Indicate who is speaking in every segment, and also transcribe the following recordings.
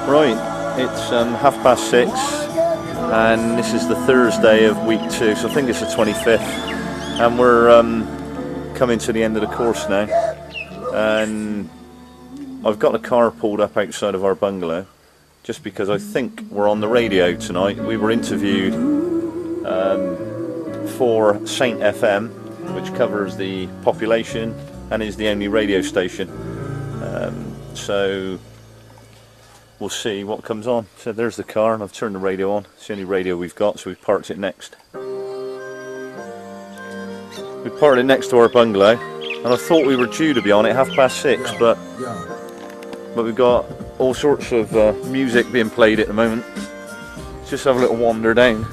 Speaker 1: Right, it's 6:30 and this is the Thursday of week 2, so I think it's the 25th, and we're coming to the end of the course now, and I've got a car pulled up outside of our bungalow just because I think we're on the radio tonight. We were interviewed for Saint FM, which covers the population and is the only radio station, so we'll see what comes on. So there's the car, and I've turned the radio on. It's the only radio we've got, so we've parked it next. We parked it next to our bungalow, and I thought we were due to be on at 6:30, but we've got all sorts of music being played at the moment. Let's just have a little wander down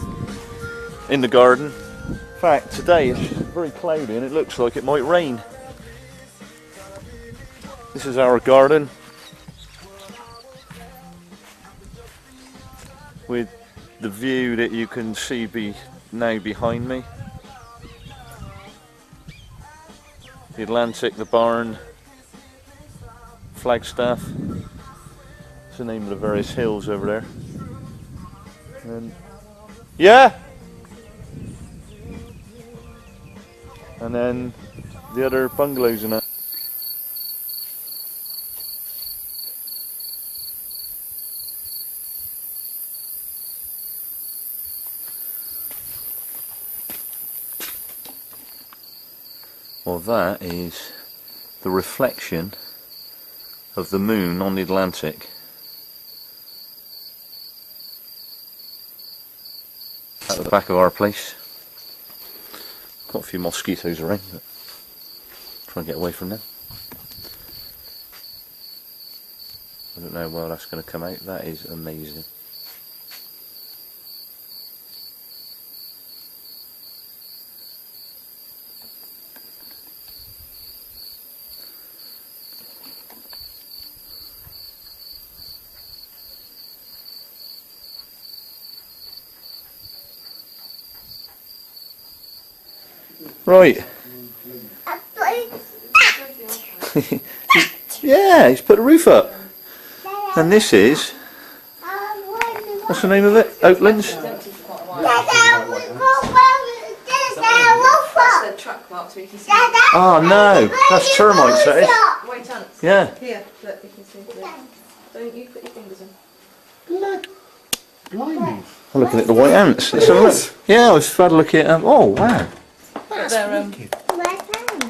Speaker 1: in the garden. In fact, today it's very cloudy and it looks like it might rain. This is our garden, with the view that you can see now behind me. The Atlantic, the barn, Flagstaff. It's the name of the various hills over there. And and then the other bungalows in it. Well, that is the reflection of the moon on the Atlantic. At the back of our place. Got a few mosquitoes around, but try and get away from them. I don't know how well that's going to come out. That is amazing. Right. Yeah, he's put the roof up. And this is, what's the name of it? Oaklands? Oh no, that's termites, that is.
Speaker 2: White ants.
Speaker 1: Yeah.
Speaker 2: Here, look, you can see. Don't you put your fingers in.
Speaker 3: Blimey.
Speaker 1: I'm looking at the white ants. Let's have a look. Yeah, I've had a look at oh wow.
Speaker 2: They're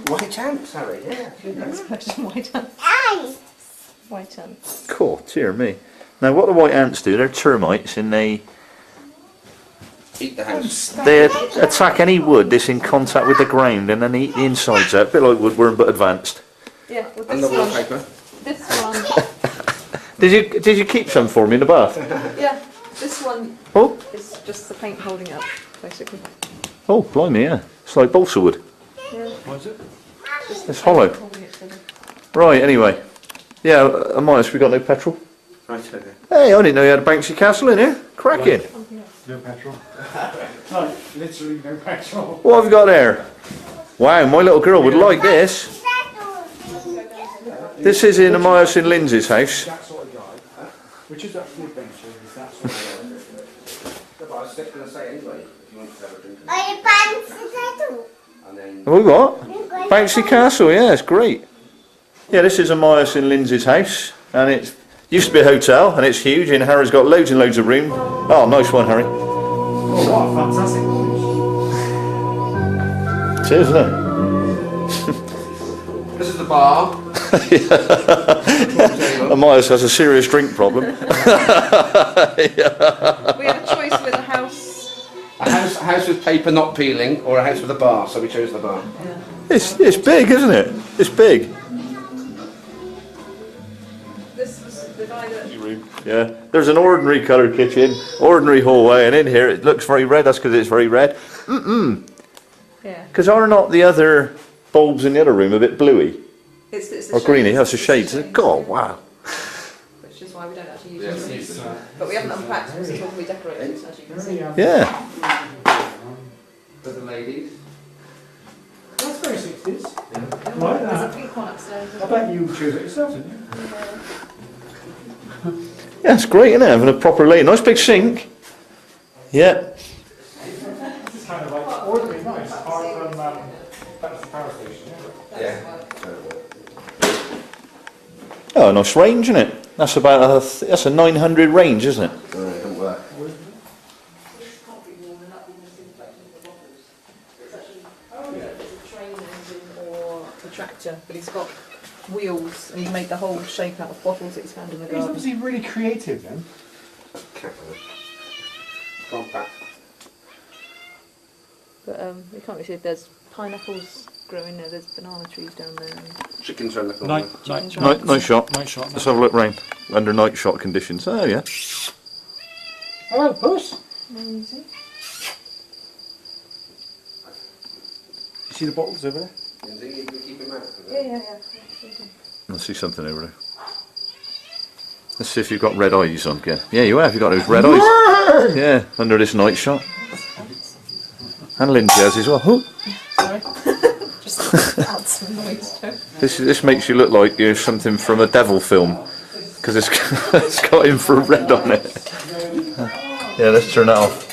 Speaker 3: White ants, Harry, yeah.
Speaker 2: white ants. White ants.
Speaker 1: Cool, dear me. Now what the white ants do, they're termites, and they
Speaker 3: Eat the house.
Speaker 1: attack any wood that's in contact with the ground, and then eat the insides out, a bit like woodworm but advanced.
Speaker 2: Yeah, well,
Speaker 3: And the
Speaker 2: this one.
Speaker 3: wallpaper.
Speaker 2: This one.
Speaker 1: Did you keep some for me in the bath?
Speaker 2: Yeah, this one
Speaker 1: Oh,
Speaker 2: is just the paint holding up, basically.
Speaker 1: oh, blimey, yeah. It's like balsa wood.
Speaker 2: Yeah.
Speaker 3: What's it?
Speaker 1: It's hollow.
Speaker 2: Holding it together.
Speaker 1: Right, anyway. Yeah, Amias, we got no petrol.
Speaker 3: Right, okay.
Speaker 1: Hey, I didn't know you had a Banksy Castle in here. Cracking.
Speaker 4: No petrol. No, literally no petrol.
Speaker 1: What have you got there? Wow, my little girl would like this. This is in Amias and Lindsay's house.
Speaker 4: That sort of guy, which is actually adventure, is that sort of guy.
Speaker 3: But I was just going to say anyway, if you want to have a drink. And then...
Speaker 1: Have we what? Banksy Castle, yeah, it's great. Yeah, this is Amias and Lindsay's house, and it used to be a hotel, and it's huge, and Harry's got loads and loads of room. Oh, nice one, Harry.
Speaker 4: Oh, what a fantastic.
Speaker 1: It is, isn't it?
Speaker 3: This is the bar.
Speaker 1: Amias has a serious drink problem.
Speaker 2: We had a choice with a house.
Speaker 3: A house with paper not peeling, or a house with a bar, so we chose the bar.
Speaker 1: It's big, isn't it? It's big.
Speaker 2: This was the guy that.
Speaker 1: Yeah. There's an ordinary coloured kitchen, ordinary hallway, and in here it looks very red. That's because it's very red.
Speaker 2: Yeah.
Speaker 1: Because are not the other bulbs in the other room a bit bluey
Speaker 2: It's the
Speaker 1: or greeny?
Speaker 2: shades.
Speaker 1: That's the shades. God, wow.
Speaker 2: Which is why we don't actually use
Speaker 3: Yes,
Speaker 2: them.
Speaker 3: yes.
Speaker 2: But we haven't unpacked because it's all we decorated, as you can see.
Speaker 1: Yeah.
Speaker 3: For the ladies.
Speaker 4: That's very 60s.
Speaker 2: There's
Speaker 4: Like
Speaker 2: a
Speaker 4: that.
Speaker 2: pink one upstairs.
Speaker 4: I bet you choose it yourself, didn't you?
Speaker 1: Yeah, it's great, isn't it? Having a proper lane. Nice big sink. Yeah.
Speaker 4: This is kind of like ordinary nice, apart from that's the power station.
Speaker 3: Yeah.
Speaker 1: Oh, nice range, isn't it? That's about that's a 900 range, isn't it?
Speaker 3: It doesn't work.
Speaker 2: It's a train engine or a tractor, but he's got wheels and he's made the whole shape out of bottles that he's found in the
Speaker 4: He's
Speaker 2: garden.
Speaker 4: obviously really creative then.
Speaker 3: Compact.
Speaker 2: But we can't really see if there's pineapples growing there. There's banana trees down there. And
Speaker 3: Chickens around the corner.
Speaker 2: chickens
Speaker 1: Night shot.
Speaker 4: Night shot.
Speaker 1: Let's have a look round. Under night shot conditions. Oh, yeah.
Speaker 4: Hello, puss.
Speaker 2: Amazing.
Speaker 4: You see the bottles over there?
Speaker 3: Indeed, you can keep him out.
Speaker 2: Yeah.
Speaker 1: I see something over there. Let's see if you've got red eyes on, Ken. Yeah, you have. You've got those red eyes. Yeah, under this night shot. And Lindsay has as well. Oh,
Speaker 2: Sorry. Just add some noise to it.
Speaker 1: this makes you look like you're something from a devil film. Because it's got infrared on it. Yeah, let's turn that off.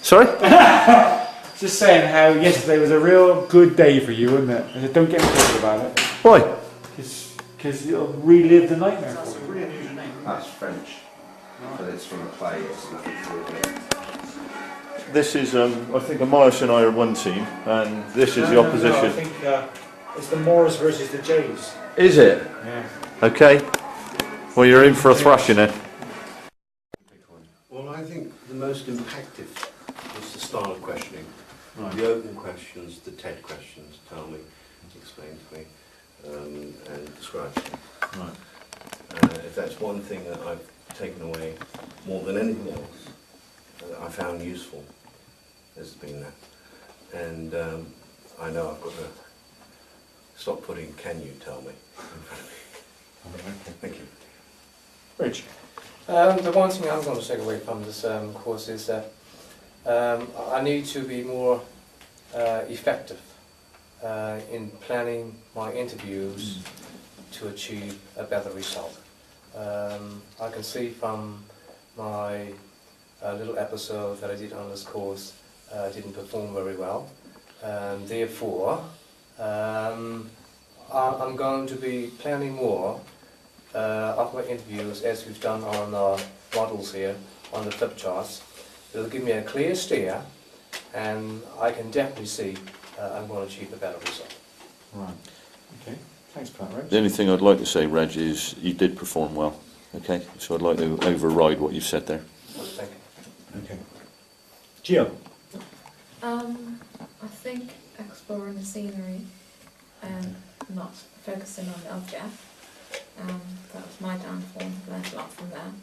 Speaker 1: Sorry?
Speaker 4: Just saying how yesterday was a real good day for you, wasn't it? I said, don't get me talking about it.
Speaker 1: Why?
Speaker 4: Because you'll relive the nightmare for you.
Speaker 3: That's French. But it's from a play. It's nothing to do with it.
Speaker 1: This is, I think, Amaris and I are one team, and this is the opposition.
Speaker 4: No, I think it's the Moors versus the Jays.
Speaker 1: Is it?
Speaker 4: Yeah.
Speaker 1: Okay. Well, you're in for a thrashing then.
Speaker 5: Well, I think the most impactful was the style of questioning.
Speaker 4: Right.
Speaker 5: The open questions, the TED questions, tell me, explain to me, and describe to me.
Speaker 4: Right.
Speaker 5: If that's one thing that I've taken away more than anything else, that I found useful, has been that. And I know I've got to stop putting "can you tell me" in front of me. Thank you.
Speaker 4: Rich.
Speaker 6: The one thing I'm going to take away from this course is that I need to be more effective in planning my interviews to achieve a better result. I can see from my little episode that I did on this course didn't perform very well. Therefore, I'm going to be planning more of my interviews as we've done on our models here on the flip charts. It'll give me a clear steer, and I can definitely see I'm going to achieve a better result.
Speaker 4: Right. Okay. Thanks for that, Reg.
Speaker 1: The only thing I'd like to say, Reg, is you did perform well. Okay? So I'd like to override what you've said there.
Speaker 6: Thank you.
Speaker 4: Okay. Gio.
Speaker 7: I think exploring the scenery and not focusing on the object. That was my downfall. Learned a lot from that.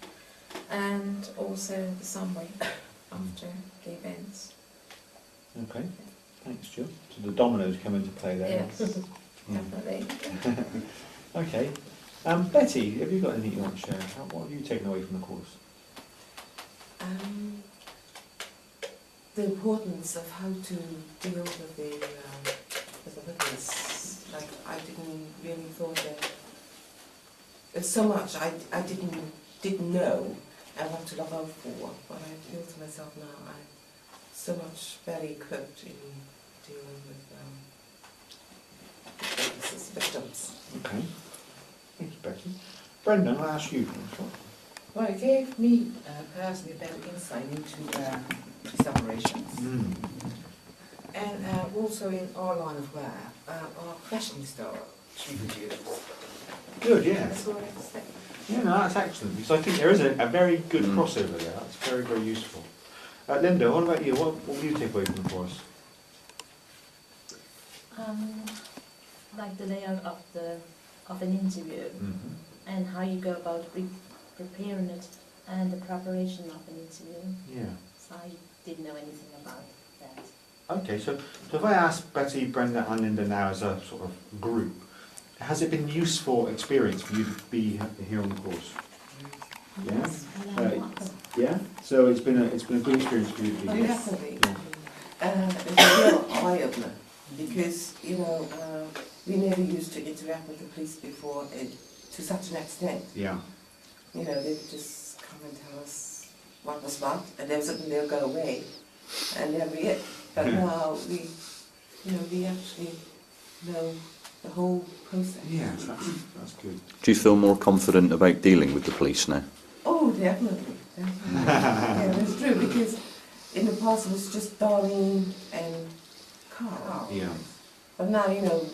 Speaker 7: And also the summary after the events.
Speaker 4: Okay. Thanks, Jill. So the dominoes come into play there.
Speaker 7: Yes, definitely.
Speaker 4: Okay. Betty, have you got anything you want to share? What have you taken away from the course?
Speaker 8: The importance of how to deal with the witness. Like, I didn't really thought that there's so much I didn't know and what to look out for, but I feel to myself now I'm so much better equipped in dealing with witnesses, victims.
Speaker 4: Okay. Thanks, Becky. Brendan, I'll ask you.
Speaker 8: Well, it gave me personally a better insight into operations. And also in our line of work, our questioning style should be beautiful.
Speaker 4: Good, yeah.
Speaker 8: That's what I have to say.
Speaker 4: Yeah, no, that's excellent, because I think there is a very good crossover there. That's very, very useful. Linda, what about you? What will you take away from the course?
Speaker 9: Like the layout of an interview and how you go about preparing it and the preparation of an interview.
Speaker 4: Yeah.
Speaker 9: So I didn't know anything about that.
Speaker 4: Okay, so if I ask Betty, Brenda and Linda now as a sort of group, has it been useful experience for you to be here on the course? Yeah?
Speaker 9: Yes, I learned a lot.
Speaker 4: Yeah? So it's been a good experience for you to be
Speaker 8: Oh,
Speaker 4: here?
Speaker 8: definitely.
Speaker 4: Yeah.
Speaker 8: It's a real eye-opener because, we never used to interact with the police before. to such an extent.
Speaker 4: Yeah.
Speaker 8: You know, they would just come and tell us what was what, and then suddenly they'll go away, and that'll be it. But now we, you know, we actually know the whole process.
Speaker 4: Yes, that's good.
Speaker 1: Do you feel more confident about dealing with the police now?
Speaker 8: Oh, definitely, definitely. Yeah, that's true, because in the past it was just Darlene and Carl.
Speaker 4: Yeah.
Speaker 8: But now, you know,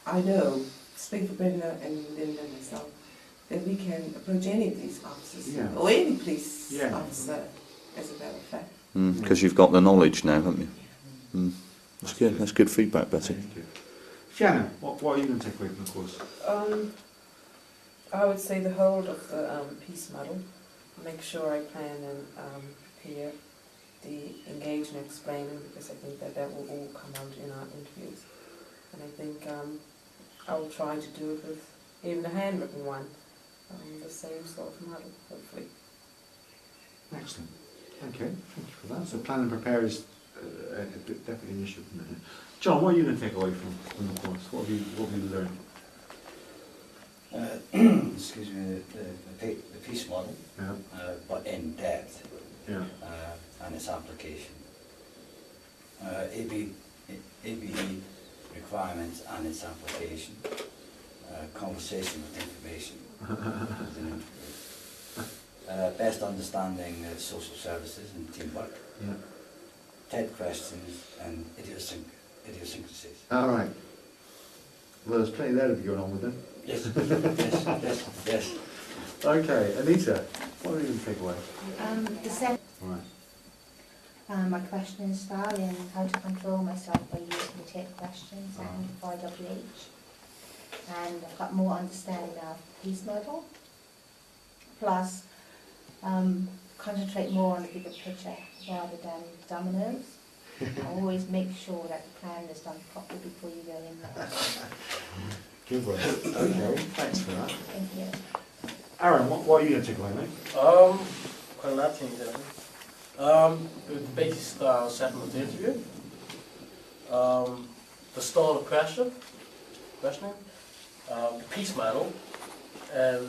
Speaker 8: I know, speak for Brenda and Linda and myself, that we can approach any of these officers,
Speaker 4: Yeah.
Speaker 8: or any police
Speaker 4: Yeah.
Speaker 8: officer, as a matter of fact.
Speaker 1: Because you've got the knowledge now, haven't you? That's good. That's good feedback, Betty.
Speaker 4: Thank you. Shannon, what are you going to take away from the course?
Speaker 2: I would say the whole of the peace model. Make sure I plan and prepare the engage and explaining, because I think that will all come out in our interviews. And I think I will try to do it with even a handwritten one, the same sort of model, hopefully.
Speaker 4: Excellent. Okay, thank you for that. So plan and prepare is definitely an issue at the minute. John, what are you going to take away from the course? What have you learned?
Speaker 10: Excuse me, the peace model,
Speaker 4: Yeah.
Speaker 10: but in depth,
Speaker 4: Yeah.
Speaker 10: and its application. ABE requirements and its application. Conversation with information. With an interview. Best understanding social services and teamwork.
Speaker 4: Yeah.
Speaker 10: TED questions and idiosyncrasies.
Speaker 4: All right. Well, there's plenty there to be going on with them.
Speaker 10: Yes, yes.
Speaker 4: Okay, Anita, what are you going to take away?
Speaker 11: The second,
Speaker 4: All right.
Speaker 11: my questioning style and how to control myself by using the TED questions and YWH. And I've got more understanding of the peace model. Plus, concentrate more on the bigger picture rather than dominoes. Always make sure that the plan is done properly before you go in there.
Speaker 4: Good work. Okay, thanks for that.
Speaker 11: Thank you.
Speaker 4: Aaron, what are you going to take away, mate?
Speaker 12: Quite a lot of things there. The basic style setting of the interview. The style of questioning, the peace model, and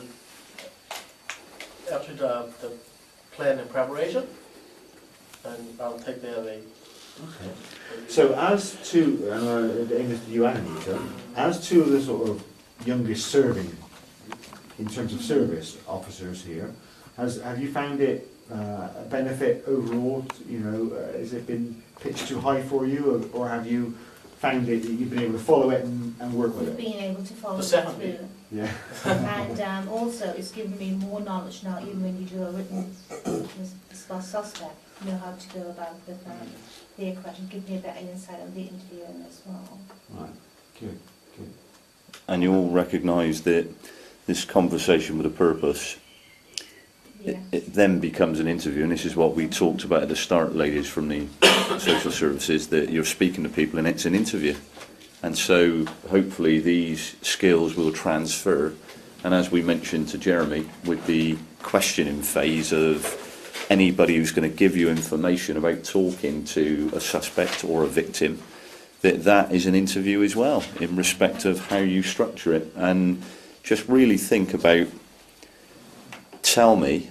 Speaker 12: after the plan and preparation, and I'll take that away.
Speaker 4: Okay. So as to, and aim is to you and Anita, as to the sort of youngest serving, in terms of service officers here, have you found it a benefit overall? You know, has it been pitched too high for you, or have you found it that you've been able to follow it and work with
Speaker 11: We've
Speaker 4: it?
Speaker 11: been able to follow it
Speaker 12: Definitely.
Speaker 11: through.
Speaker 4: Yeah.
Speaker 11: And also, it's given me more knowledge now, even when you do a written suspect, you know how to go about with their question, give me a better insight on the interviewing as well.
Speaker 4: Right, good, good.
Speaker 1: And you all recognise that this conversation with a purpose,
Speaker 11: Yeah.
Speaker 1: it then becomes an interview, and this is what we talked about at the start, ladies from the social services, that you're speaking to people and it's an interview. And so hopefully these skills will transfer, and as we mentioned to Jeremy, with the questioning phase of anybody who's going to give you information about talking to a suspect or a victim, that is an interview as well, in respect of how you structure it. And just really think about, tell me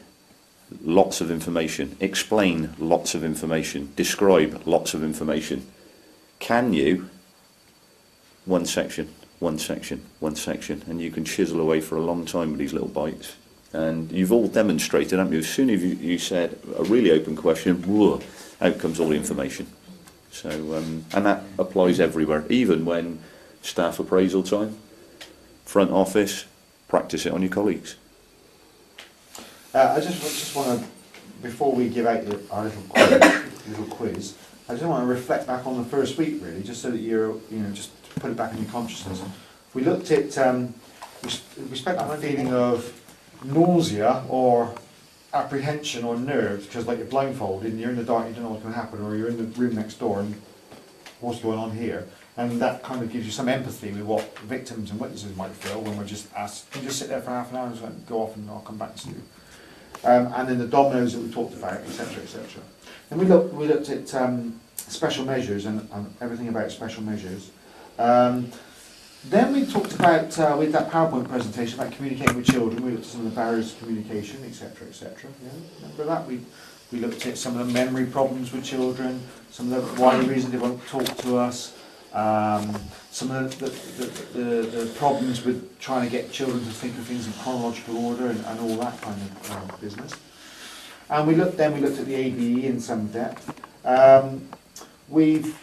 Speaker 1: lots of information, explain lots of information, describe lots of information. Can you? One section, one section, one section, and you can chisel away for a long time with these little bites. And you've all demonstrated, haven't you? As soon as you said a really open question, whoa, out comes all the information. So, and that applies everywhere, even when staff appraisal time, front office, practice it on your colleagues.
Speaker 4: I just want to, before we give out our little quiz, I just want to reflect back on the first week, really, just so that you're, just to put it back in your consciousness. We looked at, we spent that feeling of nausea or apprehension or nerves, because like you're blindfolded and you're in the dark, you don't know what's going to happen, or you're in the room next door and what's going on here. And that kind of gives you some empathy with what victims and witnesses might feel when we're just asked, can you just sit there for half an hour and just go off and I'll come back and see you. And then the dominoes that we talked about, etc., etc. And we looked at special measures and everything about special measures. Then we talked about, with that PowerPoint presentation, about communicating with children. We looked at some of the barriers to communication, etc., etc. Yeah? Remember that? We looked at some of the memory problems with children, some of the why reasons they won't talk to us, some of the problems with trying to get children to think of things in chronological order and all that kind of business. And we looked at the ABE in some depth. We've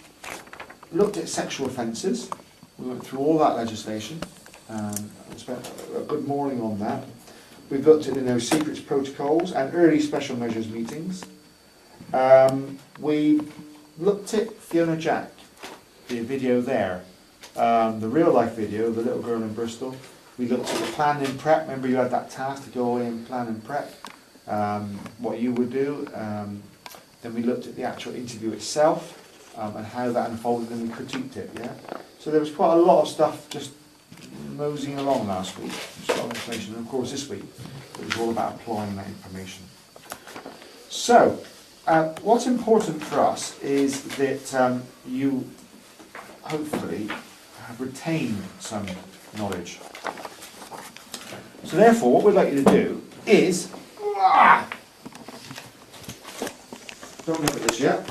Speaker 4: looked at sexual offences. We went through all that legislation. We spent a good morning on that. We've looked at the no secrets protocols and early special measures meetings. We looked at Fiona Jack, the video there, the real life video of the little girl in Bristol. We looked at the plan and prep. Remember, you had that task to go away and plan and prep what you would do. Then we looked at the actual interview itself and how that unfolded, and we critiqued it. Yeah. So there was quite a lot of stuff just moseying along last week. Just a lot of information, and of course this week it was all about applying that information. So what's important for us is that you hopefully have retained some knowledge. So therefore, what we'd like you to do is, don't look at this yet,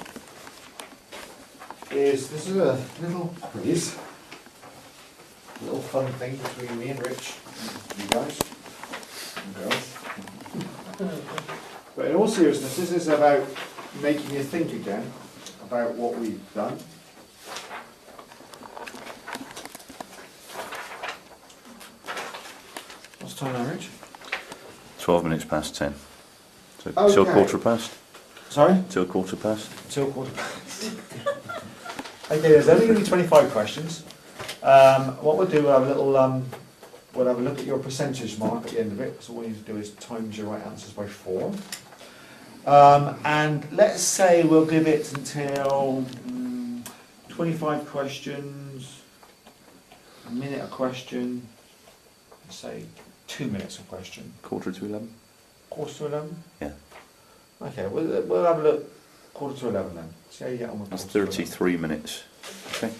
Speaker 4: this is a little quiz, a little fun thing between me and Rich, you guys and girls. But in all seriousness, this is about making you think again about what we've done. What's time now, Rich?
Speaker 1: 12 minutes past 10. So
Speaker 4: Okay.
Speaker 1: till quarter past?
Speaker 4: Sorry?
Speaker 1: Till quarter past?
Speaker 4: Till quarter past. Okay, there's only going to be 25 questions. What we'll do, we'll have a little, we'll have a look at your percentage mark at the end of it. So all you need to do is times your right answers by 4. And let's say we'll give it until 25 questions, a minute a question, let's say 2 minutes a question.
Speaker 1: Quarter to 11?
Speaker 4: Quarter to 11?
Speaker 1: Yeah.
Speaker 4: Okay, we'll have a look. Quarter to 11 then. See how you get on with
Speaker 1: That's
Speaker 4: quarter to 11.
Speaker 1: 33 minutes. Okay.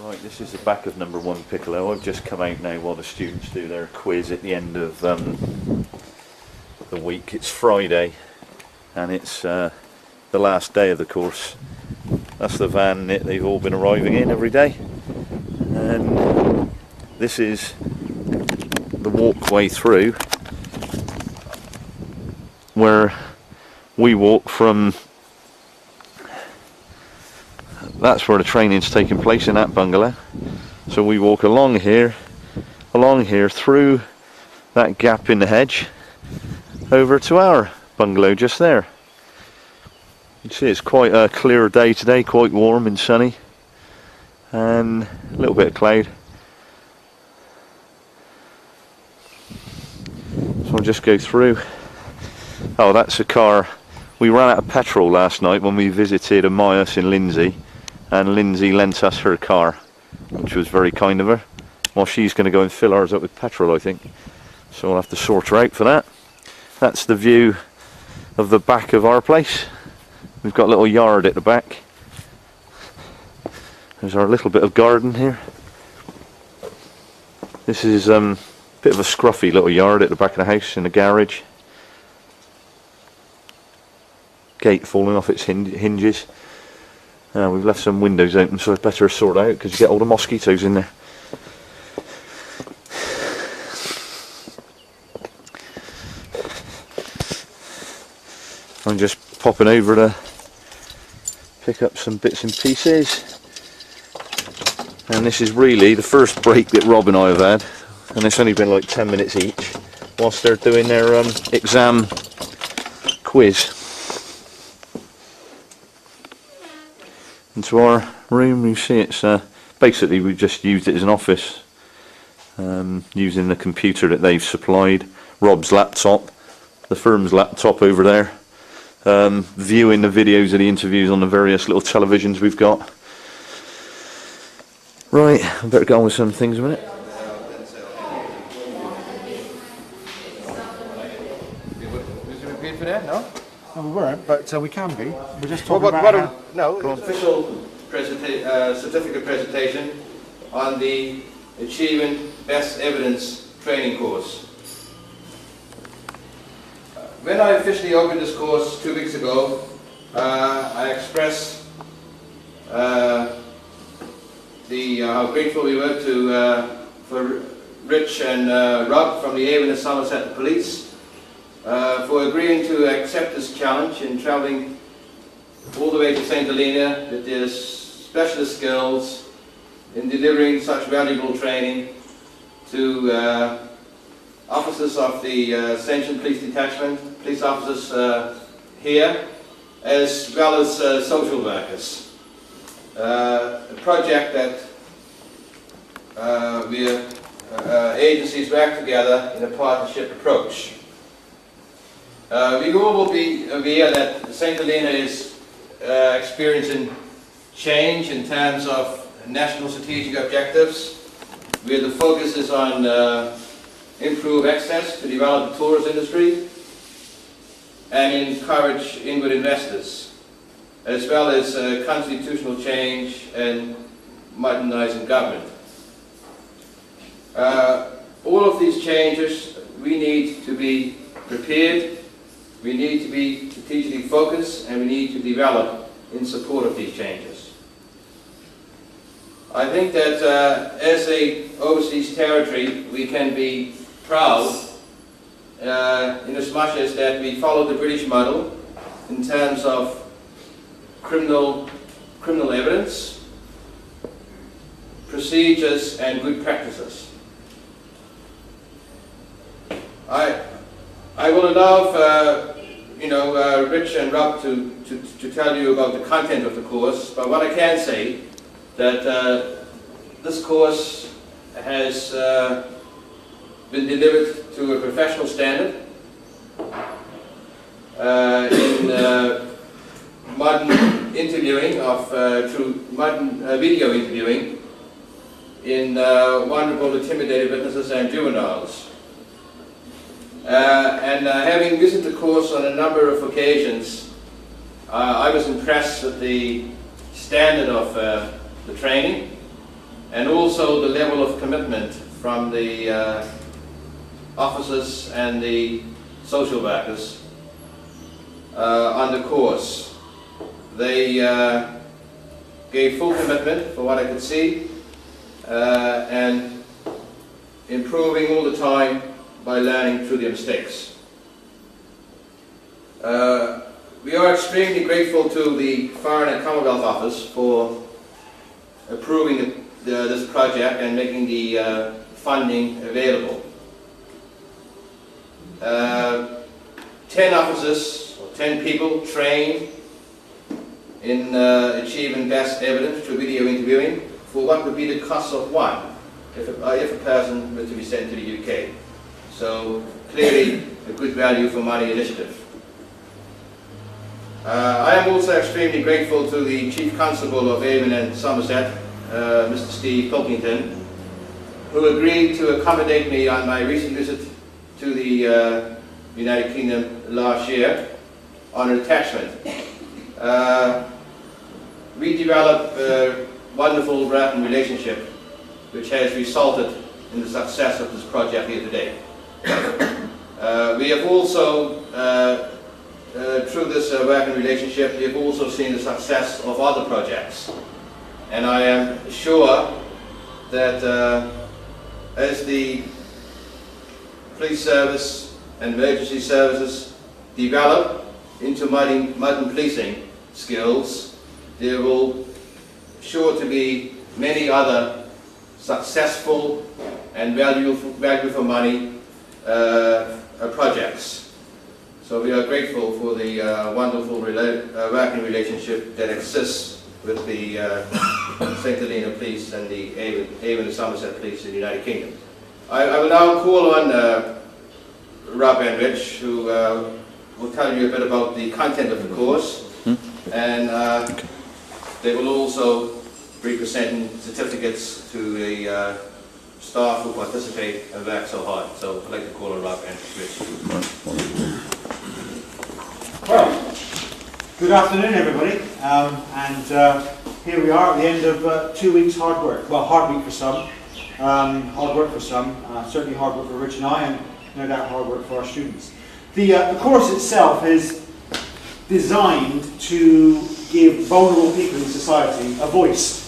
Speaker 1: Right, this is the back of number 1 Piccolo. I've just come out now while the students do their quiz at the end of the week. It's Friday and it's the last day of the course. That's the van that they've all been arriving in every day. And this is the walkway through where we walk from. That's where the training's taking place, in that bungalow. So we walk along here, through that gap in the hedge, over to our bungalow just there. You see it's quite a clear day today, quite warm and sunny, and a little bit of cloud. So I'll just go through. Oh, that's a car. We ran out of petrol last night when we visited Amias in Lindsay, and Lindsay lent us her car, which was very kind of her. Well, she's going to go and fill ours up with petrol, I think. So we'll have to sort her out for that. That's the view of the back of our place. We've got a little yard at the back. There's our little bit of garden here. This is a bit of a scruffy little yard at the back of the house in the garage. Gate falling off its hinges. We've left some windows open, so it's better to sort out because you get all the mosquitoes in there. I'm just popping over to pick up some bits and pieces. And this is really the first break that Rob and I have had, and it's only been like 10 minutes each whilst they're doing their exam quiz. Into our room, you see it's basically we've just used it as an office, using the computer that they've supplied, Rob's laptop, the firm's laptop over there, viewing the videos of the interviews on the various little televisions we've got. Right, I better get on with some things a minute.
Speaker 3: For that, no?
Speaker 4: No, we weren't, but we can be. We're just
Speaker 3: Well,
Speaker 4: talking about how...
Speaker 3: no, official certificate presentation
Speaker 13: on the Achieving Best Evidence training course. When I officially opened this course 2 weeks ago, I expressed how grateful we were for Rich and Rob from the Avon and Somerset Police for agreeing to accept this challenge in travelling all the way to St. Helena with their specialist skills in delivering such valuable training to officers of the Ascension Police Detachment, police officers here, as well as social workers. A project that agencies work together in a partnership approach. We all will be aware that St. Helena is experiencing change in terms of national strategic objectives, where the focus is on improve access to develop the tourist industry and encourage inward investors, as well as constitutional change and modernizing government. All of these changes, we need to be prepared, we need to be strategically focused, and we need to develop in support of these changes. I think that as a overseas territory, we can be proud in as much as that we follow the British model in terms of criminal evidence, procedures, and good practices. I will allow Rich and Rob to tell you about the content of the course, but what I can say that this course has been delivered to a professional standard in modern interviewing through modern video interviewing in vulnerable, intimidated witnesses and juveniles. Having visited the course on a number of occasions, I was impressed with the standard of the training and also the level of commitment from the officers and the social workers on the course. They gave full commitment, for what I could see, and improving all the time by learning through their mistakes. We are extremely grateful to the Foreign and Commonwealth Office for approving this project and making the funding available. 10 officers, or 10 people trained in achieving best evidence through video interviewing for what would be the cost of one if a person were to be sent to the UK. So clearly a good value for money initiative. I am also extremely grateful to the Chief Constable of Avon and Somerset, Mr. Steve Pilkington, who agreed to accommodate me on my recent visit to the United Kingdom last year on a detachment. We developed a wonderful working relationship which has resulted in the success of this project here today. We have also, through this working relationship, we have also seen the success of other projects. And I am sure that as the police service and emergency services develop into modern policing skills, there will sure to be many other successful and value for money projects. So we are grateful for the wonderful working relationship that exists with the St. Helena Police and the Avon and Somerset Police in the United Kingdom. I will now call on Rob and Rich, who will tell you a bit about the content of the course, and they will also be presenting certificates to the staff who participate and work so hard. So I'd like to call on Rob and Rich.
Speaker 4: Well, good afternoon everybody, and here we are at the end of 2 weeks hard work. Well, hard week for some, hard work for some, certainly hard work for Rich and I, and no doubt hard work for our students. The course itself is designed to give vulnerable people in society a voice.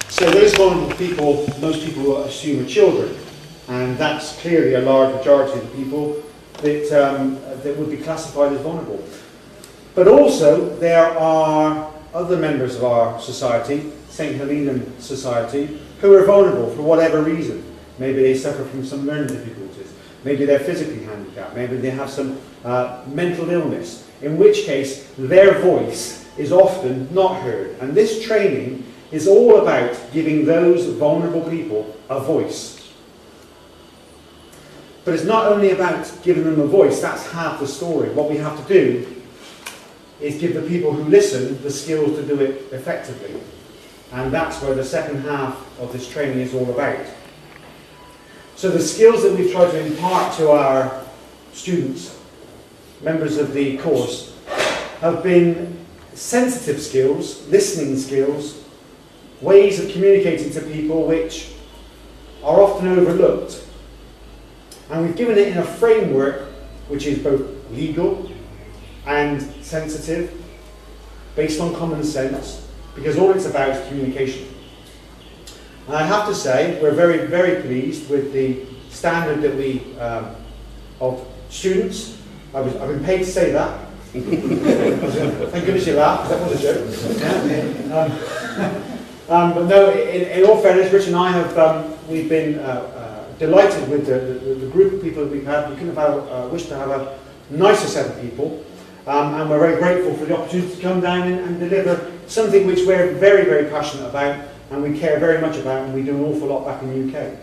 Speaker 4: So those vulnerable people, most people assume are children, and that's clearly a large majority of the people that would be classified as vulnerable. But also there are other members of our society, St. Helenan Society, who are vulnerable for whatever reason. Maybe they suffer from some learning difficulties, maybe they're physically handicapped, maybe they have some mental illness, in which case their voice is often not heard. And this training is all about giving those vulnerable people a voice. But it's not only about giving them a voice, that's half the story. What we have to do is give the people who listen the skills to do it effectively. And that's where the second half of this training is all about. So the skills that we've tried to impart to our students, members of the course, have been sensitive skills, listening skills, ways of communicating to people which are often overlooked. And we've given it in a framework which is both legal and sensitive, based on common sense, because all it's about is communication. And I have to say, we're very, very pleased with the standard that we, of students. I've been paid to say that. Thank goodness you laughed, that was a joke. But no, in all fairness, Rich and I have, we've been delighted with the group of people that we've had. We couldn't have wished to have a nicer set of people. And we're very grateful for the opportunity to come down and deliver something which we're very, very passionate about and we care very much about, and we do an awful lot back in the UK.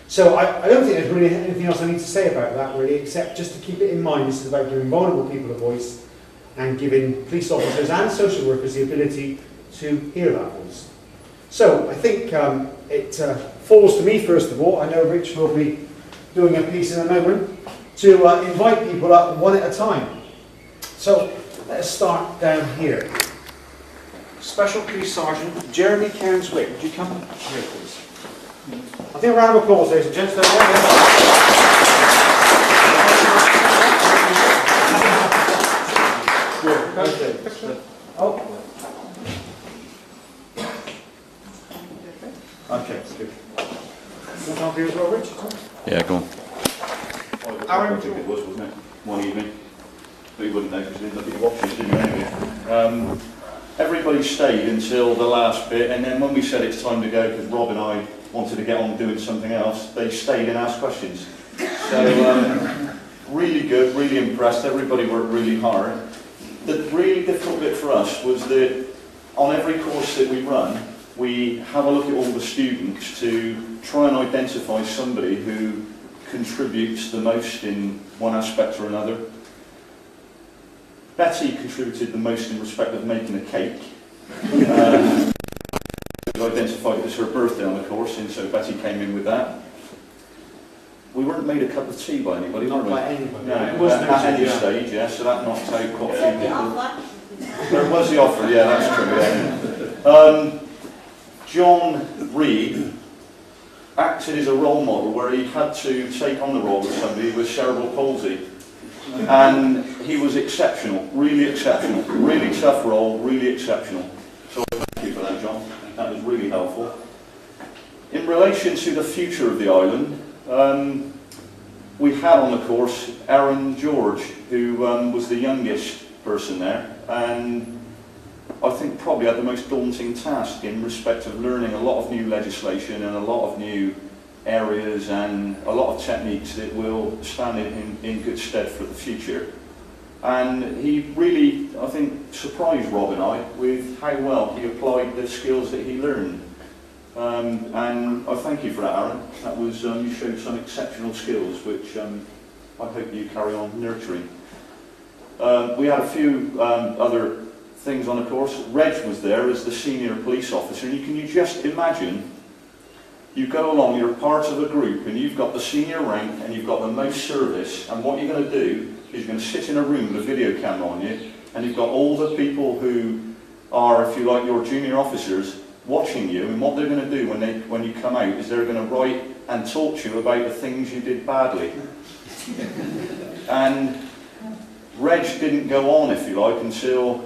Speaker 4: So I don't think there's really anything else I need to say about that really, except just to keep it in mind. This is about giving vulnerable people a voice and giving police officers and social workers the ability to hear that voice. So I think it falls to me first of all. I know Rich will be doing a piece in a moment to invite people up one at a time. So let's start down here. Special Police Sergeant Jeremy Cairns-Wick, would you come here please? I think a round of applause, ladies and gentlemen. Oh. Okay, good. You want to help you as well, Rich?
Speaker 1: Yeah, go on.
Speaker 4: Aaron?
Speaker 1: I think it was, wasn't it? One evening. But you wouldn't know because you didn't look at your watches, did you, anyway? Everybody stayed until the last bit, and then when we said it's time to go, because Rob and I wanted to get on doing something else, they stayed and asked questions. So, really good, really impressed. Everybody worked really hard. The really difficult bit for us was that on every course that we run, we have a look at all the students to try and identify somebody who contributes the most in one aspect or another. Betty contributed the most in respect of making a cake. We identified it as her birthday on the course, and so Betty came in with that. We weren't made a cup of tea by anybody,
Speaker 4: Not
Speaker 1: were we?
Speaker 4: by anybody.
Speaker 1: No,
Speaker 4: It wasn't
Speaker 1: at any
Speaker 4: yeah.
Speaker 1: stage, yeah, so that knocked out quite a few people. There was the offer, yeah, that's true, yeah. John Reed acted as a role model where he had to take on the role of somebody with cerebral palsy. And he was exceptional, really tough role, really exceptional. So thank you for that, John. That was really helpful. In relation to the future of the island, we had on the course Aaron George, who was the youngest person there, and I think probably had the most daunting task in respect of learning a lot of new legislation and a lot of new areas and a lot of techniques that will stand in good stead for the future. And he really, I think, surprised Rob and I with how well he applied the skills that he learned. And I thank you for that, Aaron. That was, you showed some exceptional skills which I hope you carry on nurturing. We had a few other things on the course. Reg was there as the senior police officer, and can you just imagine, you go along, you're part of a group, and you've got the senior rank, and you've got the most service, and what you're going to do is you're going to sit in a room with a video camera on you, and you've got all the people who are, if you like, your junior officers watching you, and what they're going to do when you come out is they're going to write and talk to you about the things you did badly. And Reg didn't go on, if you like, until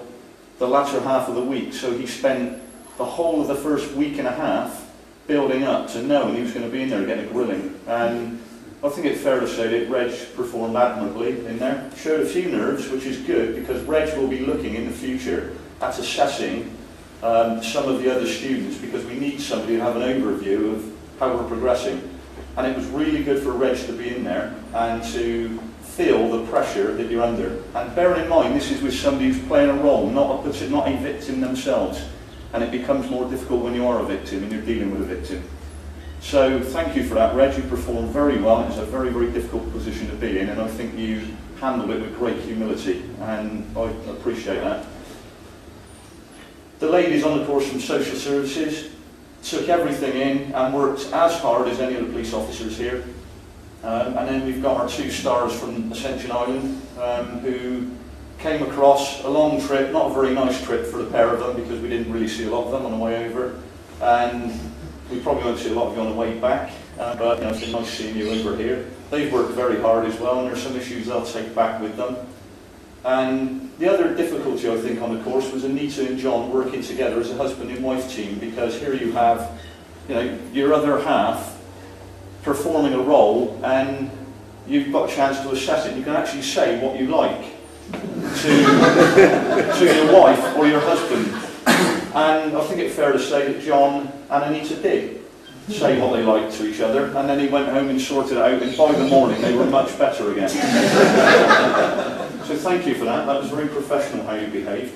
Speaker 1: the latter half of the week, so he spent the whole of the first week and a half building up to knowing he was going to be in there getting a grilling. And I think it's fair to say that Reg performed admirably in there. Showed a few nerves, which is good, because Reg will be looking in the future at assessing some of the other students, because we need somebody to have an overview of how we're progressing. And it was really good for Reg to be in there and to feel the pressure that you're under. And bearing in mind, this is with somebody who's playing a role, not a victim themselves. And it becomes more difficult when you are a victim and you're dealing with a victim. So thank you for that, Reg. You performed very well. It was a very, very difficult position to be in, and I think you handled it with great humility, and I appreciate that. The ladies on the course from Social Services took everything in and worked as hard as any of the police officers here. And then we've got our 2 stars from Ascension Island, who came across a long trip, not a very nice trip for the pair of them, because we didn't really see a lot of them on the way over. And we probably won't see a lot of you on the way back, but it's been nice seeing you over here. They've worked very hard as well, and there's some issues they'll take back with them. And the other difficulty, I think, on the course was Anita and John working together as a husband and wife team, because here you have, your other half performing a role, and you've got a chance to assess it. You can actually say what you like to your wife or your husband. And I think it's fair to say that John and Anita did say what they liked to each other, and then he went home and sorted it out, and by the morning they were much better again. So thank you for that. That was very professional how you behaved.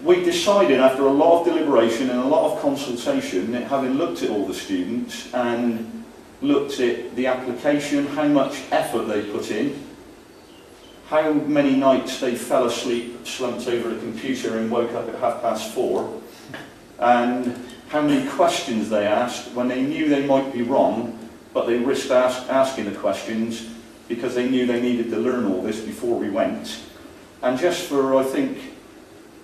Speaker 1: We decided, after a lot of deliberation and a lot of consultation, that having looked at all the students and looked at the application, how much effort they put in, how many nights they fell asleep, slumped over the computer and woke up at 4:30, and how many questions they asked when they knew they might be wrong, but they risked asking the questions because they knew they needed to learn all this before we went. And just for, I think,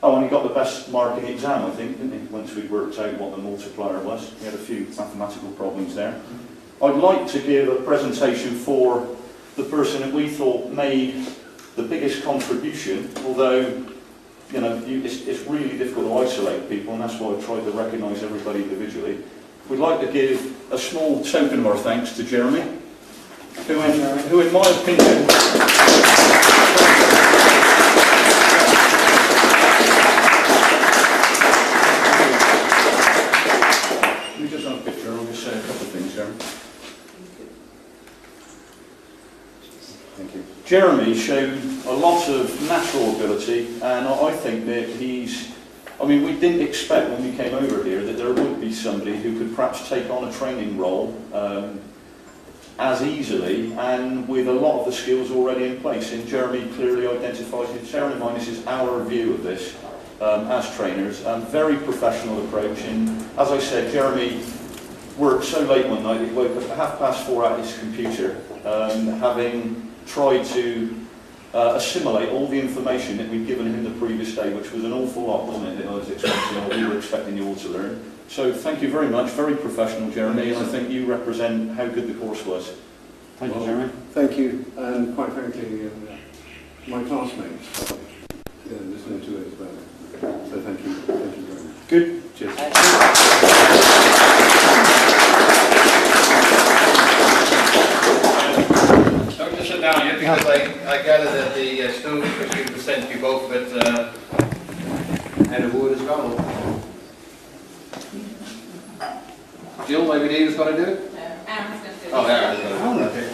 Speaker 1: and he got the best mark in the exam, I think, didn't he, once we worked out what the multiplier was. We had a few mathematical problems there. I'd like to give a presentation for the person that we thought made the biggest contribution, although it's really difficult to isolate people, and that's why I tried to recognise everybody individually. We'd like to give a small token of our thanks to Jeremy, who in my opinion, we just have a picture, I'll just say a couple of things, Jeremy. Thank you. Jeremy showed a lot of natural ability, and I think that we didn't expect when we came over here that there would be somebody who could perhaps take on a training role as easily and with a lot of the skills already in place. And Jeremy clearly identifies it. Bear in mind, this is our view of this as trainers. Very professional approach, and as I said, Jeremy worked so late one night that he woke up at 4:30 at his computer, having tried to assimilate all the information that we'd given him the previous day, which was an awful lot, wasn't it, that I was expecting, or we were expecting you all to learn. So thank you very much, very professional, Jeremy, and I think you represent how good the course was.
Speaker 4: Thank you, Jeremy.
Speaker 3: Thank you, and quite frankly, my classmates, there's no 2 ways about it. So thank you very much.
Speaker 1: Good. Cheers.
Speaker 13: Don't just sit down yet, because I gather that the students which you present you both with and a word as well. Jill, maybe David's going to do it?
Speaker 2: No, Aaron's going to do it.
Speaker 13: Oh, Aaron's going to do it.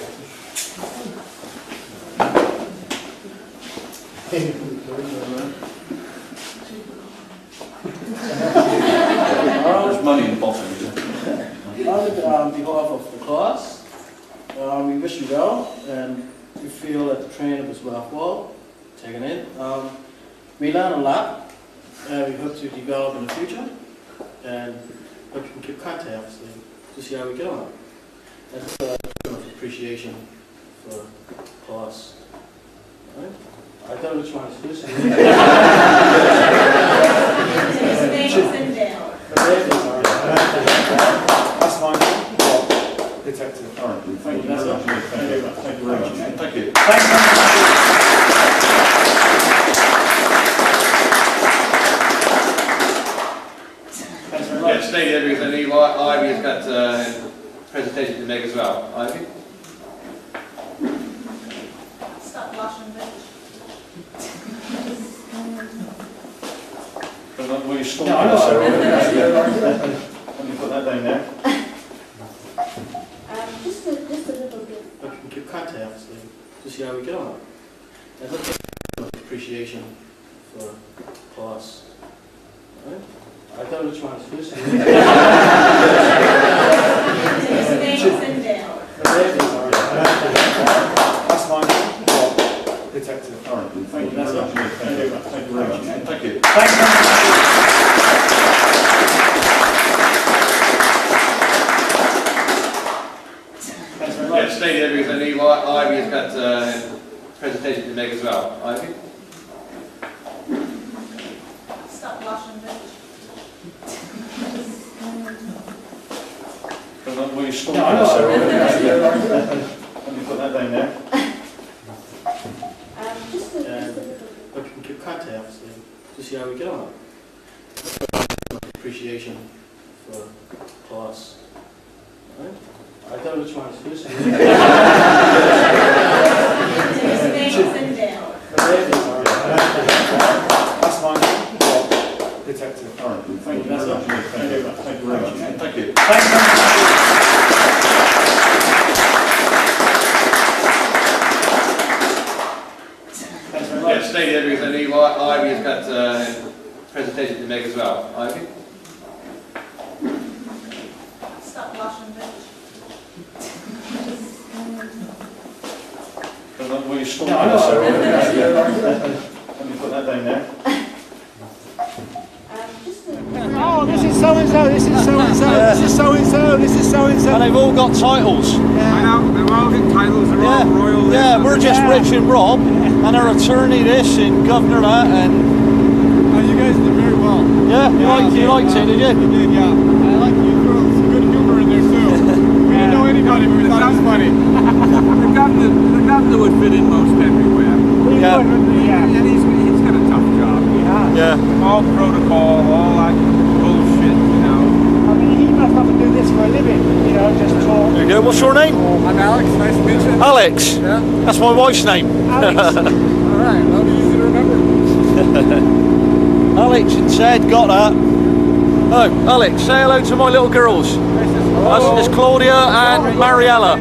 Speaker 13: Okay.
Speaker 1: There's money in the bottom.
Speaker 12: On behalf of the class, we wish you well, and we feel that the training was worthwhile, taken in. We learned a lot, and we hope to develop in the future, and hope you can keep contact, obviously, to see how we get on. That's a term of appreciation for the class. Right? I don't know which one is this.
Speaker 3: Thank you very much. Thank you.
Speaker 13: Yeah, stay there because I know Ivy has got a presentation to make as well. Ivy?
Speaker 11: Stop washing the
Speaker 3: Will you stop?
Speaker 4: No, I know.
Speaker 3: Let me put that down there.
Speaker 11: just a little bit.
Speaker 12: I can keep contact to see how we get on. And look at appreciation for class. Alright? I thought which one was first.
Speaker 4: That's fine. Detective.
Speaker 3: All right. Thank you very much. Thank you very much. Thank you.
Speaker 13: Yeah, stay there because I know Ivy has got a presentation to make as well. Ivy?
Speaker 11: Stop washing the
Speaker 3: Will you stop?
Speaker 4: No, I know.
Speaker 3: Let me put that down there.
Speaker 11: just a little bit.
Speaker 12: I can keep contact to see how we get on. Appreciation for class. Alright? I thought which one was first.
Speaker 4: That's fine. Detective.
Speaker 3: All right. Thank you very much. Thank you very much. Thank you.
Speaker 13: Yeah, stay there because I know Ivy has got a presentation to make as well. Ivy?
Speaker 11: Stop washing the
Speaker 3: Will you stop?
Speaker 4: No, I know.
Speaker 3: Let me put that down there.
Speaker 14: Oh, this is so and so, this is so and so, this is so and so, this is so and so.
Speaker 1: And they've all got titles.
Speaker 14: I know, they've all got titles, they're all royal.
Speaker 1: Yeah, we're just Rich and Rob, and our attorney this and governor that, and...
Speaker 14: Oh, you guys did very well.
Speaker 1: Yeah, you liked it, did you?
Speaker 14: I did, yeah. I like you girls, good humor in there too. We didn't know anybody, but we thought it was funny. The governor would fit in most everywhere.
Speaker 1: Yeah.
Speaker 14: And he's got a tough job.
Speaker 1: Yeah.
Speaker 14: All protocol, all that bullshit, you know. I mean, he must have to do this for a living, you know, just talk.
Speaker 1: There you go. What's your name?
Speaker 14: I'm Alex, nice to meet you.
Speaker 1: Alex?
Speaker 14: Yeah.
Speaker 1: That's my wife's name.
Speaker 14: Alex. Alright, that'll be easy to remember.
Speaker 1: Alex and Ted got that. Oh, Alex, say hello to my little girls. That's Claudia and Mariella.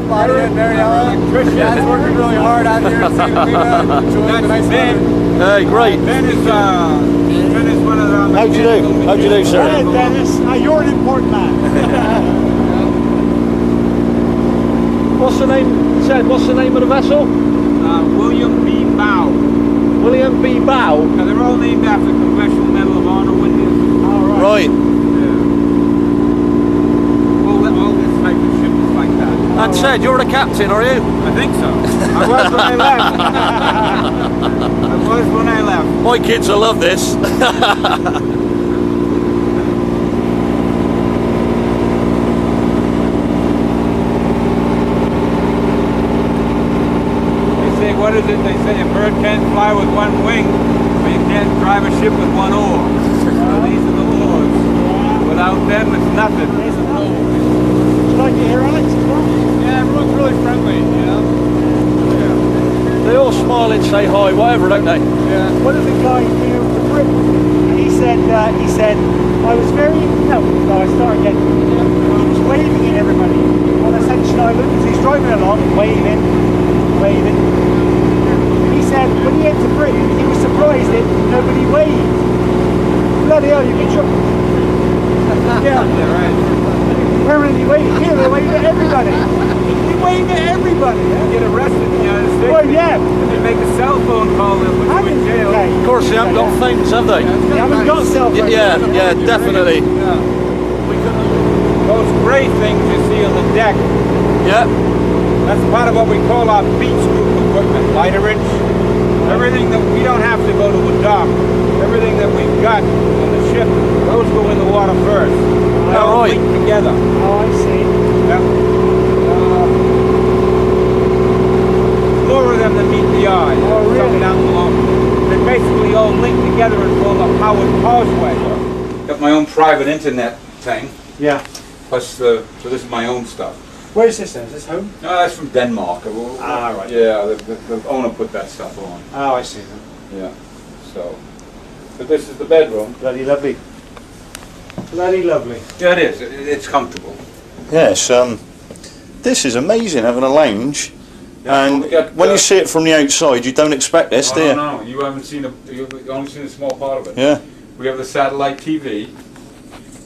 Speaker 14: Claudia and Mariella. Dad's working really hard out here in St. Rita, enjoying the nice weather.
Speaker 1: Hey, great.
Speaker 14: Ben is one of the...
Speaker 1: How'd you do? How'd you do, sir?
Speaker 14: Hey, Dennis. You're an important man.
Speaker 1: What's the name, Ted, what's the name of the vessel?
Speaker 14: William B. Bow.
Speaker 1: William B. Bow?
Speaker 14: Yeah, they're all named after Congressional Medal of Honor winners. All right.
Speaker 1: Right.
Speaker 14: All this type of ship is like that.
Speaker 1: And Ted, you're the captain, are you?
Speaker 14: I think so. I was when I left. I was when I left.
Speaker 1: My kids will love this.
Speaker 14: What is it? They say a bird can't fly with one wing, but you can't drive a ship with one oar. So these are the oars. Without them, it's nothing. Would you like to hear Alex? Yeah, everyone's really friendly, you know? Yeah.
Speaker 1: They all smile and say hi, whatever, don't they?
Speaker 14: Yeah.
Speaker 15: One of the guys came over to Britain. He said, I was very, no, I started again. He was waving at everybody. And I said, should I look? He's driving along, waving. He said when he went to Britain, he was surprised that nobody waved. Bloody hell, you can jump. Yeah, right. Permanently waving. Here, they wave at everybody. They wave at everybody.
Speaker 14: You get arrested in the United States.
Speaker 15: Well, yeah.
Speaker 14: And they make a cell phone call and put you in jail.
Speaker 1: Of course, they haven't got phones, have they?
Speaker 15: They haven't got cell phones.
Speaker 1: Yeah, definitely.
Speaker 14: Yeah. Those gray things you see on the deck.
Speaker 1: Yeah.
Speaker 14: That's part of what we call our beach group equipment, lighterage. Everything that we don't have to go to a dock, everything that we've got on the ship, those go in the water first. They all link together.
Speaker 15: Oh, I see.
Speaker 14: Yep. private internet thing.
Speaker 15: Yeah.
Speaker 14: Plus, so this is my own stuff.
Speaker 15: Where is this then? Is this home?
Speaker 14: No, that's from Denmark.
Speaker 15: Ah, right.
Speaker 14: Yeah, the owner put that stuff on.
Speaker 15: Oh, I see then.
Speaker 14: Yeah. So, but this is the bedroom.
Speaker 15: Bloody lovely. Bloody lovely.
Speaker 14: Yeah, it is. It's comfortable.
Speaker 1: Yes, this is amazing, having a lounge. And
Speaker 14: we got,
Speaker 1: when you see it from the outside, you don't expect this, do you?
Speaker 14: No, you haven't seen you've only seen a small part of it.
Speaker 1: Yeah.
Speaker 14: We have the satellite TV.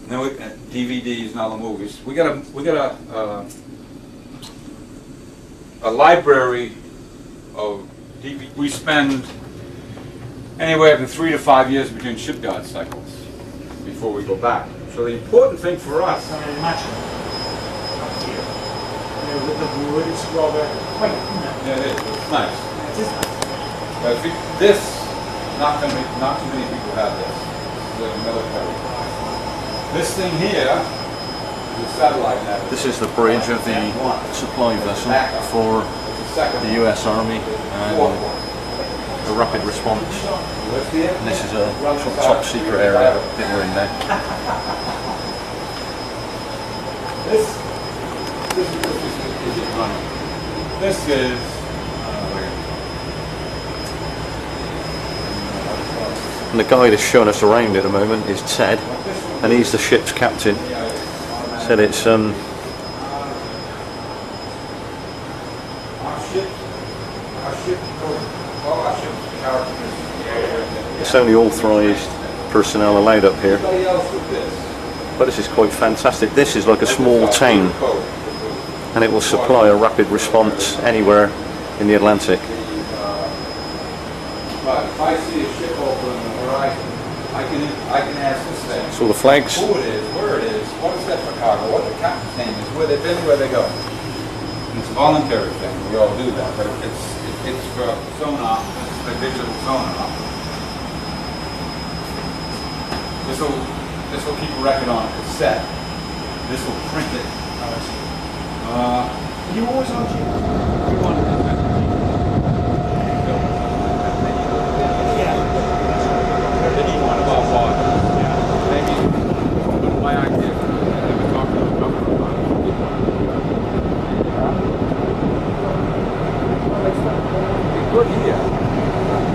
Speaker 14: No, DVDs and all the movies. We got a library of DVD. We spend anywhere from 3 to 5 years between shipyard cycles before we go back. So the important thing for us.
Speaker 15: I can imagine. Up here. You know, with the wood, it's rather quaint, isn't it?
Speaker 14: Yeah, it is. It's nice.
Speaker 15: Yeah, it is nice.
Speaker 14: But this, not too many people have this. The military. This thing here is a satellite network.
Speaker 1: This is the bridge of the supply vessel for the US Army and the rapid response. And this is a sort of top secret area that we're in now.
Speaker 14: This is
Speaker 1: And the guy that's showing us around at the moment is Ted, and he's the ship's captain. Said it's it's only authorised personnel allowed up here, but this is quite fantastic. This is like a small town, and it will supply a rapid response anywhere in the Atlantic.
Speaker 14: But if I see a ship open on the horizon, I can ask this thing.
Speaker 1: So the flags.
Speaker 14: Who it is, where it is, what is that for cargo, what the captain's name is, where they've been, where they go. And it's a voluntary thing. We all do that, but it's for sonar, it's a digital sonar. This will keep a record on a cassette. This will print it.
Speaker 15: You always on you?
Speaker 14: We want to do that. One of our fathers. Yeah. Maybe my idea. Never talked to the governor about it. It's good here.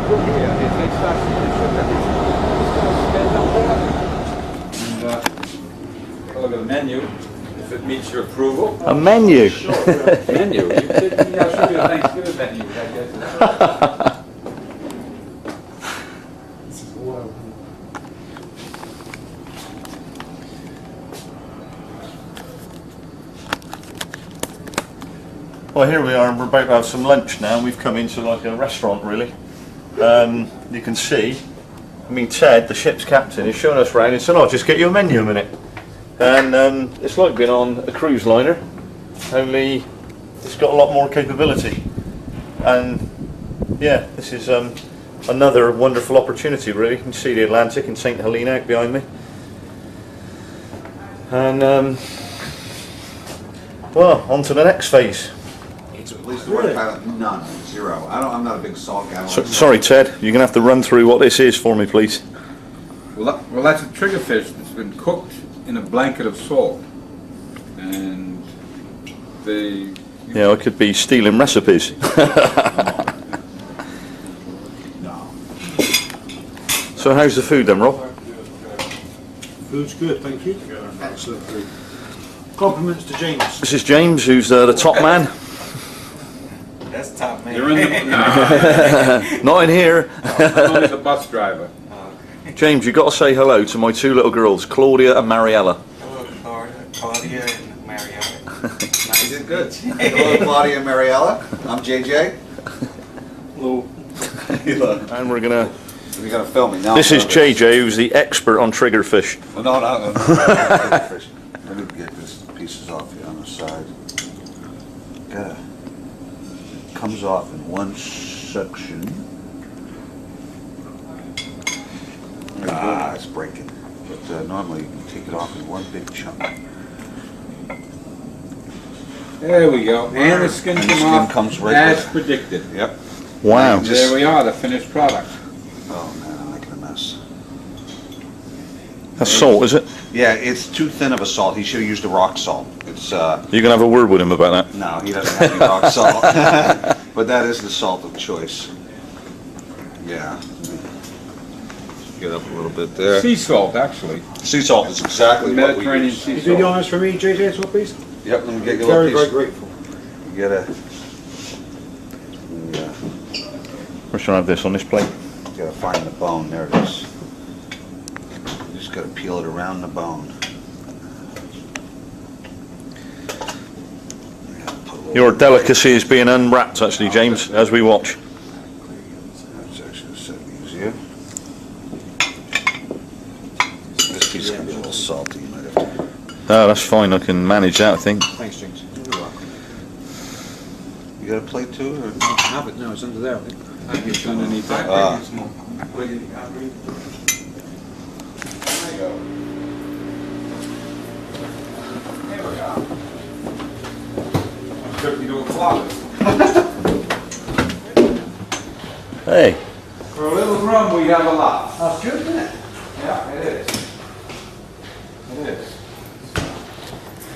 Speaker 14: Good here. If they start seeing the ship, it's going to stand up there. And look at the menu. If it meets your approval.
Speaker 1: A menu.
Speaker 14: Sure. Menu. I'll show you a Thanksgiving menu. I guess.
Speaker 1: Well, here we are, and we're about to have some lunch now. We've come into like a restaurant, really. You can see, I mean, Ted, the ship's captain, is showing us around and said, "I'll just get you a menu a minute." And it's like being on a cruise liner, only it's got a lot more capability. And yeah, this is another wonderful opportunity, really. You can see the Atlantic and St. Helena out behind me. And well, on to the next phase.
Speaker 16: At least the word pilot, none, zero. I'm not a big salt guy.
Speaker 1: Sorry, Ted, you're going to have to run through what this is for me, please.
Speaker 14: Well, that's a triggerfish that's been cooked in a blanket of salt. And they...
Speaker 1: Yeah, I could be stealing recipes. So how's the food then, Rob?
Speaker 15: Food's good, thank you. Excellent food. Compliments to James.
Speaker 1: This is James, who's the top man.
Speaker 10: That's top man.
Speaker 14: You're in the...
Speaker 1: Not in here.
Speaker 14: I'm only the bus driver.
Speaker 1: James, you've got to say hello to my two little girls, Claudia and Mariella.
Speaker 10: Hello, Claudia and Mariella.
Speaker 16: You did good. Hello, Claudia and Mariella. I'm JJ.
Speaker 15: Hello.
Speaker 1: And we're going to...
Speaker 16: You're going to film me now.
Speaker 1: This is JJ, who's the expert on triggerfish.
Speaker 16: Well, no. Let me get this pieces off here on the side. It comes off in one section. It's breaking. But normally you take it off in one big chunk.
Speaker 14: There we go. And the skin
Speaker 16: comes right
Speaker 14: as
Speaker 16: with it.
Speaker 14: predicted.
Speaker 16: Yep.
Speaker 1: Wow.
Speaker 14: There we are, the finished product.
Speaker 16: Oh man, I'm making a mess.
Speaker 1: That's salt, is it?
Speaker 16: Yeah, it's too thin of a salt. He should have used a rock salt. It's
Speaker 1: You can have a word with him about that.
Speaker 16: no, he doesn't have any rock salt. But that is the salt of choice. Yeah. Get up a little bit there.
Speaker 14: Sea salt, actually.
Speaker 16: Sea salt is exactly what we
Speaker 14: Mediterranean
Speaker 16: use.
Speaker 14: sea
Speaker 15: You do the
Speaker 14: salt.
Speaker 15: honors for me, JJ, as well, please?
Speaker 16: Yep, let me get you a
Speaker 15: Very,
Speaker 16: little
Speaker 15: very
Speaker 16: piece.
Speaker 15: grateful.
Speaker 16: You get a. Yeah.
Speaker 1: We're trying to have this on this plate.
Speaker 16: You gotta find the bone. There it is. You just gotta peel it around the bone.
Speaker 1: Your delicacy is being unwrapped, actually, James, as we watch.
Speaker 16: That's actually so easier. This piece can be a little salty. You might have to.
Speaker 1: Oh, that's fine. I can manage that, I think.
Speaker 15: Thanks, James.
Speaker 16: You got a plate too, or?
Speaker 15: I have it now, it's under there, I think.
Speaker 14: I think it's underneath that.
Speaker 16: Ah.
Speaker 14: There you go. There we go. I'm cooking to a closet.
Speaker 1: Hey,
Speaker 14: For a little room, we have a lot.
Speaker 15: That's good, isn't it?
Speaker 14: Yeah, it is. It is.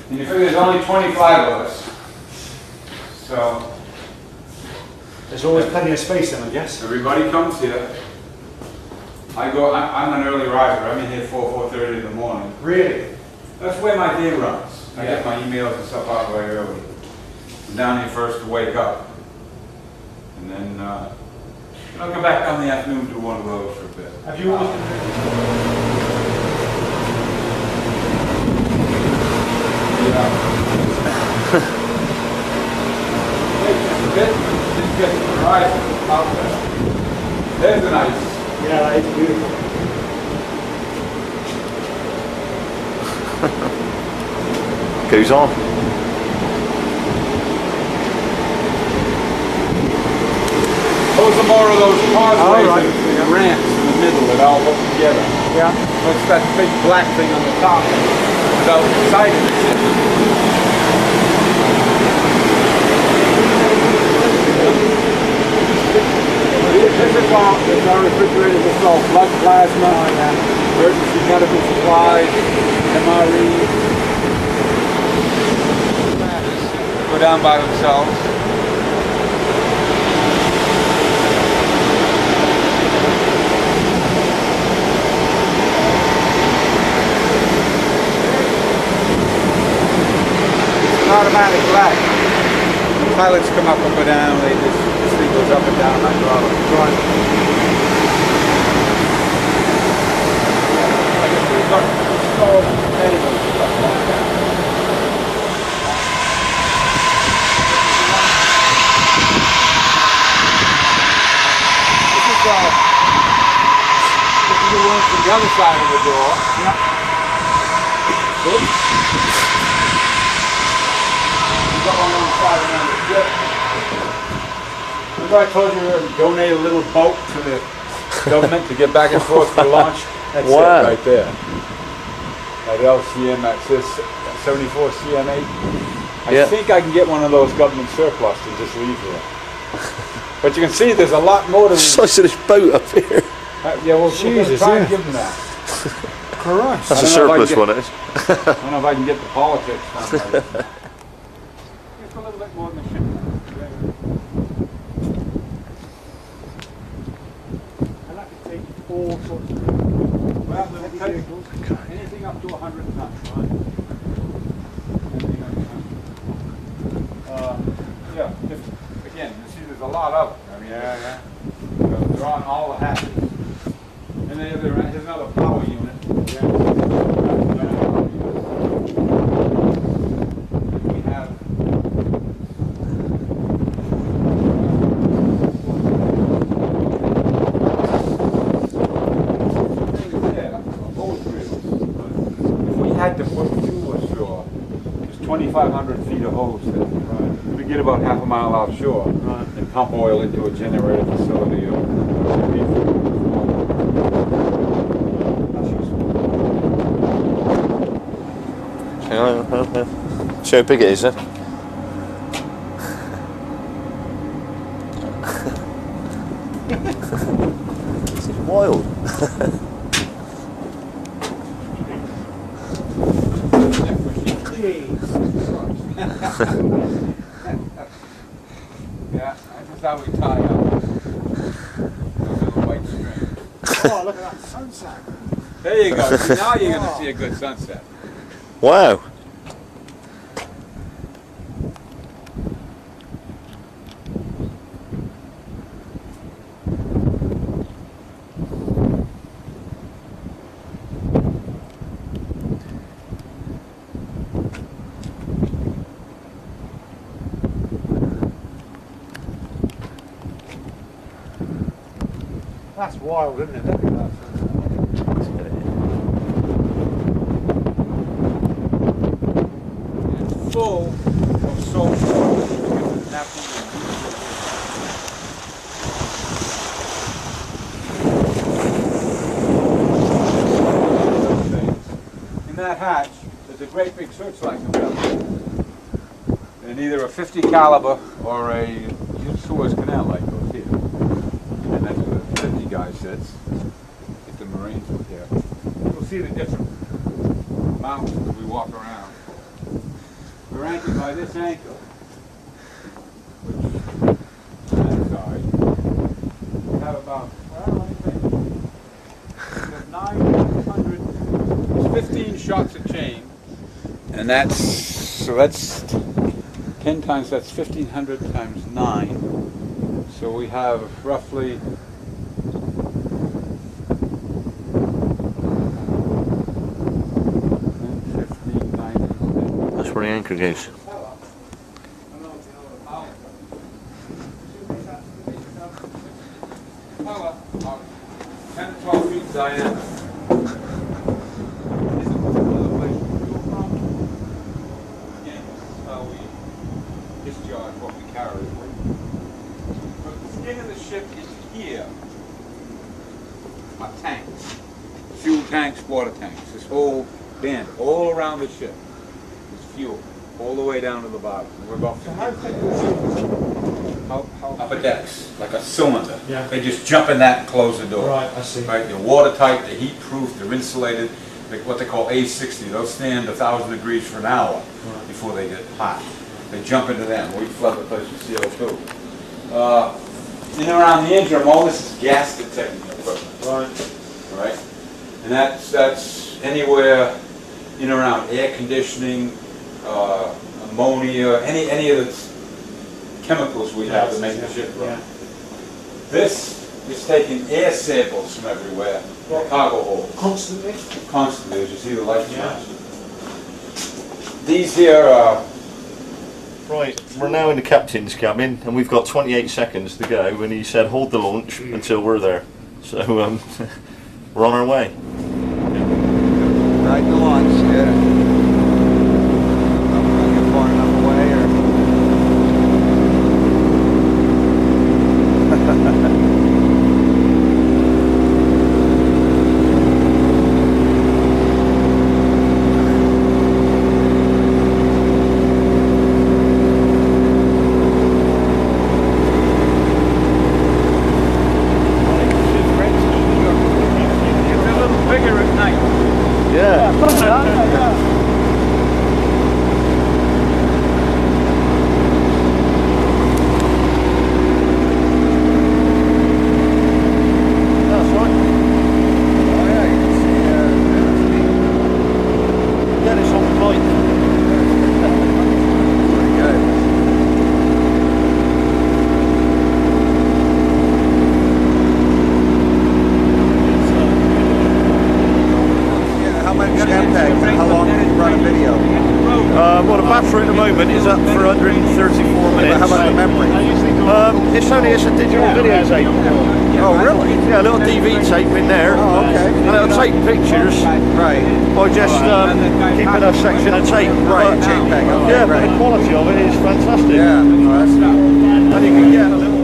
Speaker 14: And you figure there's only 25 of us. So
Speaker 15: There's always plenty of space then, I guess.
Speaker 14: everybody comes here. I'm an early riser. I'm in here 4:30 in the morning.
Speaker 15: Really?
Speaker 14: That's where my day runs. I get my emails and stuff out very early. I'm down here first to wake up. And then I'll come back down in the afternoon, do one of those for a bit.
Speaker 15: Have you always
Speaker 14: Just get the horizon out there. There's the nice.
Speaker 15: Yeah, that is beautiful.
Speaker 1: goes on.
Speaker 14: Those are more of those causeways and ramps in the middle that all hook together.
Speaker 15: Yeah.
Speaker 14: What's that big black thing on the top without siding? This is our refrigerator. This is all blood plasma, emergency medical supplies, MRE. Go down by themselves. It's an automatic lag. Pilots come up and go down, this thing goes up and down like a This is the one from the other side of the door. Yeah. Oops. We've got one on the side around the ship. Remember I told you we were going to donate a little boat to the government to get back and forth for launch? That's
Speaker 1: Wow.
Speaker 14: it right there. At LCM, that says 74 CM8. I think I can get one of those government surplus to just leave here. But you can see there's a lot more to
Speaker 1: Size of this boat up here.
Speaker 14: yeah, well,
Speaker 15: Jesus,
Speaker 14: try and
Speaker 15: yeah.
Speaker 14: give them that.
Speaker 15: Christ.
Speaker 1: That's a
Speaker 14: I don't know if I
Speaker 1: surplus
Speaker 14: can
Speaker 1: one, it is.
Speaker 14: I don't know if I can get the politics done. Just a little bit more than the ship.
Speaker 15: And that could take all sorts of
Speaker 14: Well, they'll take anything up to 100 tons. Anything up to 100. Yeah, again, you see there's a lot of them. I mean, they're on all the hatches. And then there's another power unit. We have if we had to put two ashore, there's 2,500 feet of hose there. We get about half a mile offshore and pump oil into a generator facility.
Speaker 1: See how big it is, then? This is wild.
Speaker 14: Yeah, that's how we tie up. Those are the white string.
Speaker 15: Oh, look at that sunset.
Speaker 14: There you go. See, now you're going to see a good sunset.
Speaker 1: Wow.
Speaker 15: That's wild, isn't it? Look at that.
Speaker 14: It's full of salt water. In that hatch, there's a great big searchlight compartment. And either a 50 caliber or a Suez Canal light goes here. And that's where the 50 guy sits. If the Marines were here. You'll see the different mountains as we walk around. We're anchored by this anchor, which on that side, we have about, well, let me think, there's 900, there's 15 shots of chain, and that's, so that's 10 times, that's 1,500 times 9, so we have roughly
Speaker 1: Where the anchor goes.
Speaker 14: about 10 to 12 feet diameter. This is another place we fuel from. Again, this is how we discharge what we carry. But the skin of the ship is here. Our tanks. Fuel tanks, water tanks. This whole band all around the ship. Fuel all the way down to the bottom. We're about 50 upper decks, like a cylinder.
Speaker 15: Yeah.
Speaker 14: They just jump in that and close the door.
Speaker 15: Right, I see.
Speaker 14: Right, they're watertight, they're heat proof, they're insulated. Like what they call A60. They'll stand 1,000 degrees for an hour before they get hot. They jump into them. We flood the place with CO2. In and around the engine, all this is gas detecting equipment.
Speaker 15: Right.
Speaker 14: Right? And that's anywhere in and around air conditioning, ammonia, any of the chemicals we have to make the ship run.
Speaker 15: Yeah.
Speaker 14: This is taking air samples from everywhere, cargo hold.
Speaker 15: Constantly?
Speaker 14: Constantly, as you see the lights. Yeah. These here are...
Speaker 1: Right, we're now in the captain's cabin and we've got 28 seconds to go, and he said hold the launch until we're there. So we're on our way.
Speaker 16: Right to launch, yeah. Far enough away, or
Speaker 14: It's a little bigger at night.
Speaker 1: Yeah. Well, the battery at the moment is up for 134 minutes.
Speaker 16: How about the memory?
Speaker 1: It's a digital videotape.
Speaker 16: Oh, really?
Speaker 1: Yeah, a little DV tape in there.
Speaker 16: Oh, okay.
Speaker 1: And it'll take pictures.
Speaker 16: Right.
Speaker 1: By just keeping a section of tape.
Speaker 16: Right, JPEG. Okay,
Speaker 1: yeah,
Speaker 16: right.
Speaker 1: but the quality of it is fantastic.
Speaker 16: Yeah. Oh, that's
Speaker 1: And you can get a little...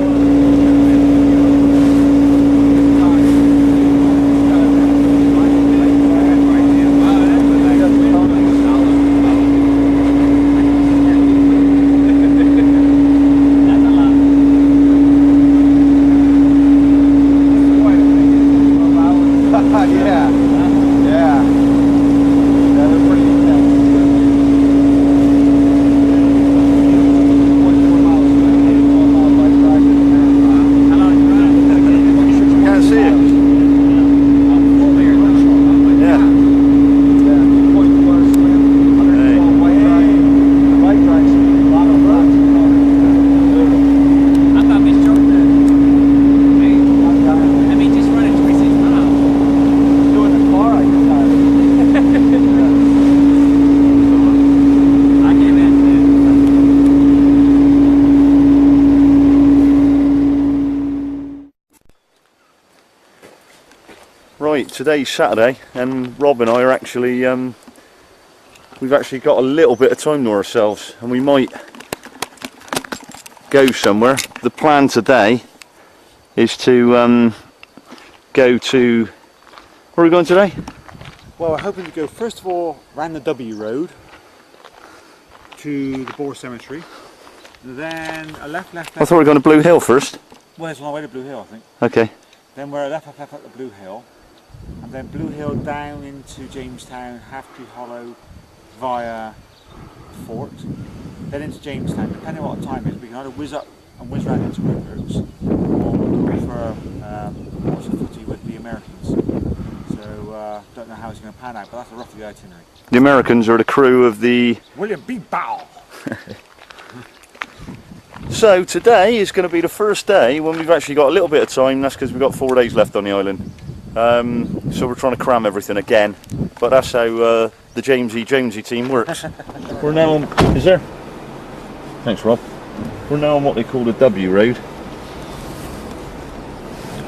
Speaker 16: yeah. Yeah. Yeah, they're pretty intense.
Speaker 1: Right, today's Saturday, and Rob and I are actually, we've actually got a little bit of time to ourselves, and we might go somewhere. The plan today is to go to, where are we going today?
Speaker 15: Well, we're hoping to go first of all round the W Road to the Boar Cemetery. Then a left.
Speaker 1: I thought we were going to Blue Hill first.
Speaker 15: Well, it's on our way to Blue Hill, I think.
Speaker 1: Okay.
Speaker 15: Then we're left up to Blue Hill. And then Blue Hill down into Jamestown, Half Tree Hollow via Fort. Then into Jamestown. Depending on what time it is, we can either whiz up and whiz round into Rupert, or we'll go for watch the footy with the Americans. So don't know how it's going to pan out, but that's roughly the itinerary.
Speaker 1: The Americans are the crew of the
Speaker 15: William B. Bow.
Speaker 1: So today is going to be the first day when we've actually got a little bit of time. That's because we've got 4 days left on the island. So we're trying to cram everything again. But that's how the Jamesy Jonesy team works. We're now on... Is there? Thanks, Rob. We're now on what they call the W Road,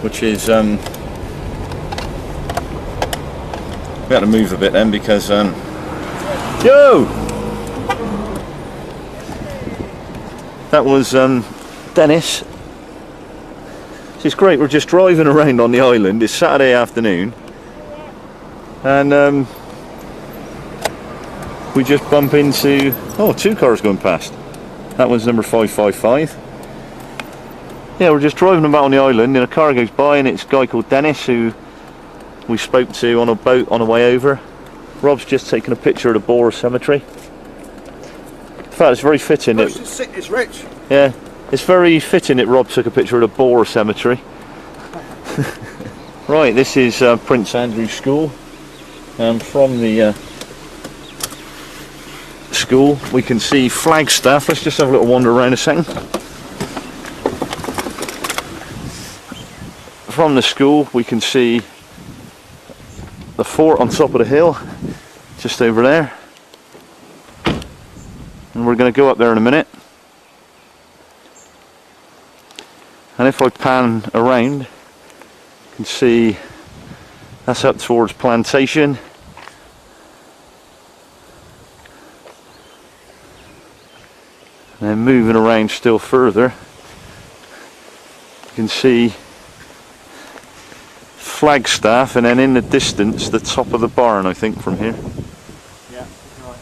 Speaker 1: which is... we had to move a bit then because... Yo! That was Dennis. It's great, we're just driving around on the island. It's Saturday afternoon, and we just bump into, oh, 2 cars going past. That one's number 555. Yeah, we're just driving about on the island and a car goes by and it's a guy called Dennis who we spoke to on a boat on the way over. Rob's just taken a picture of the Boar Cemetery. In fact, it's very fitting.
Speaker 16: It's rich.
Speaker 1: Yeah, it's very fitting that Rob took a picture of the Boar Cemetery. Right, this is Prince Andrew School. From the school we can see Flagstaff. Let's just have a little wander around a second. From the school we can see the fort on top of the hill, just over there. And we're going to go up there in a minute. And if I pan around, you can see that's up towards Plantation. And then moving around still further, you can see Flagstaff, and then in the distance the top of the barn, I think, from here.
Speaker 15: Yeah, right.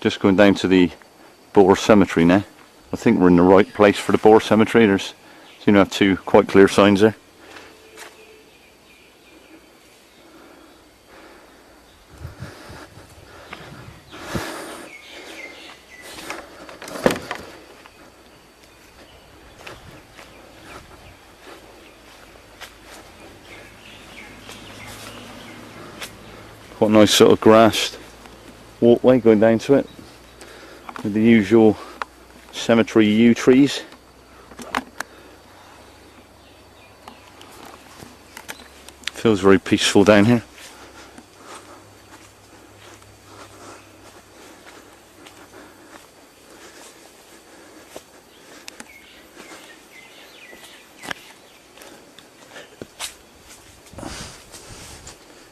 Speaker 1: Just going down to the Boar Cemetery now. I think we're in the right place for the Boar Cemetery. There's seem to have 2 quite clear signs there. Quite a nice sort of grassed walkway going down to it with the usual cemetery yew trees. Feels very peaceful down here.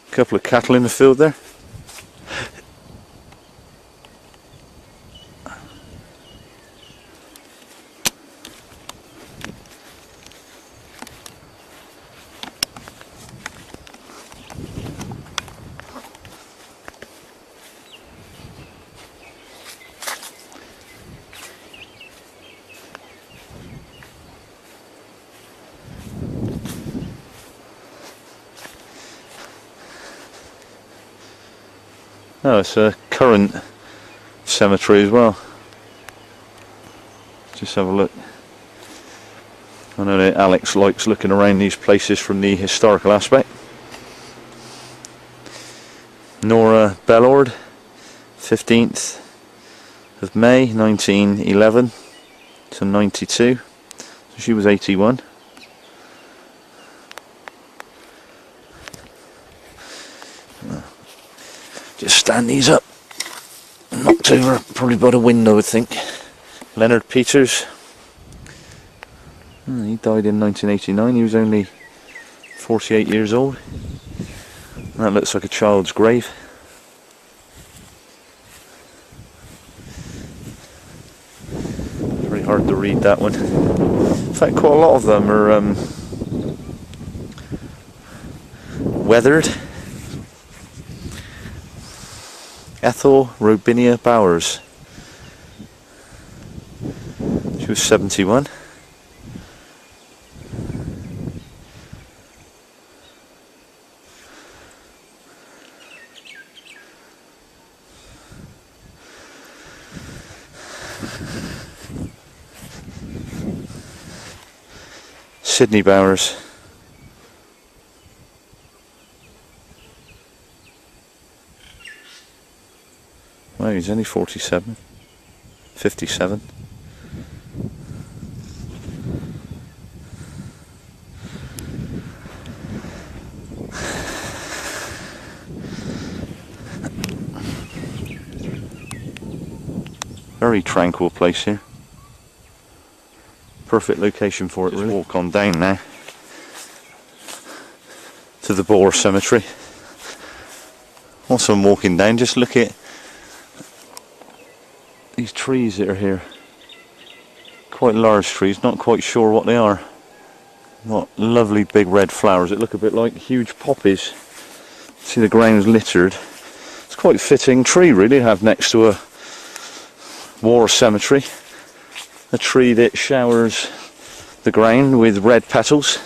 Speaker 1: A couple of cattle in the field there. Oh, it's a current cemetery as well. Just have a look. I know that Alex likes looking around these places from the historical aspect. Nora Bellord, 15th of May 1911 to 92. So she was 81. Just stand these up. Knocked over probably by the window, I would think. Leonard Peters. He died in 1989. He was only 48 years old. That looks like a child's grave. Very hard to read that one. In fact, quite a lot of them are weathered. Ethel Robinia Bowers. She was 71. Sydney Bowers. Wow, he's only 47. 57. Very tranquil place here. Perfect location for it. Just really. Walk on down now to the Boer Cemetery. Also, I'm walking down, just look at these trees that are here. Quite large trees, not quite sure what they are. What lovely big red flowers that look a bit like huge poppies. See, the ground's littered. It's quite a fitting tree really to have next to a war cemetery. A tree that showers the ground with red petals,